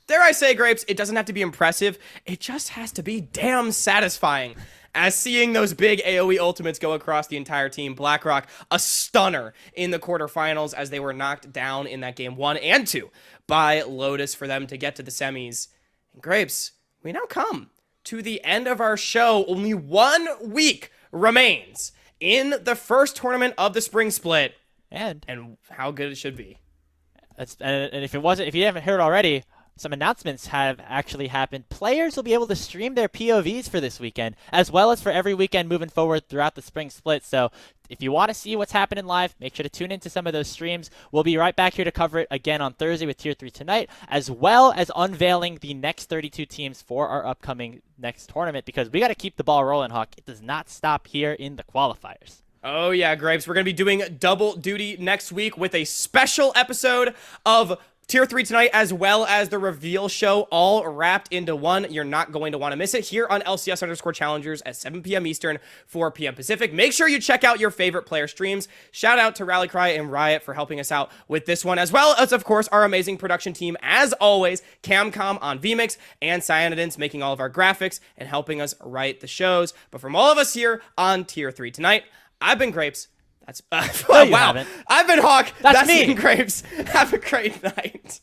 Dare I say, Grapes, it doesn't have to be impressive. It just has to be damn satisfying. As seeing those big AoE ultimates go across the entire team, BlackRock, a stunner in the quarterfinals as they were knocked down in that game 1 and 2 by Lotus for them to get to the semis. And Grapes, we now come to the end of our show. Only 1 week remains in the first tournament of the spring split. And how good it should be. And if you haven't heard already, some announcements have actually happened. Players will be able to stream their POVs for this weekend, as well as for every weekend moving forward throughout the spring split. So if you want to see what's happening live, make sure to tune into some of those streams. We'll be right back here to cover it again on Thursday with Tier 3 tonight, as well as unveiling the next 32 teams for our upcoming next tournament, because we got to keep the ball rolling, Hawk. It does not stop here in the qualifiers. Oh yeah, Grapes. We're going to be doing double duty next week with a special episode of Tier 3 tonight, as well as the reveal show, all wrapped into one. You're not going to want to miss it here on LCS_Challengers at 7 p.m. Eastern, 4 p.m. Pacific. Make sure you check out your favorite player streams. Shout out to Rallycry and Riot for helping us out with this one, as well as, of course, our amazing production team, as always, Camcom on VMix and Cyanidins making all of our graphics and helping us write the shows. But from all of us here on Tier 3 tonight, I've been Grapes. That's No, you wow. haven't. I've been Hawk. That's me. Been Grapes. Have a great night.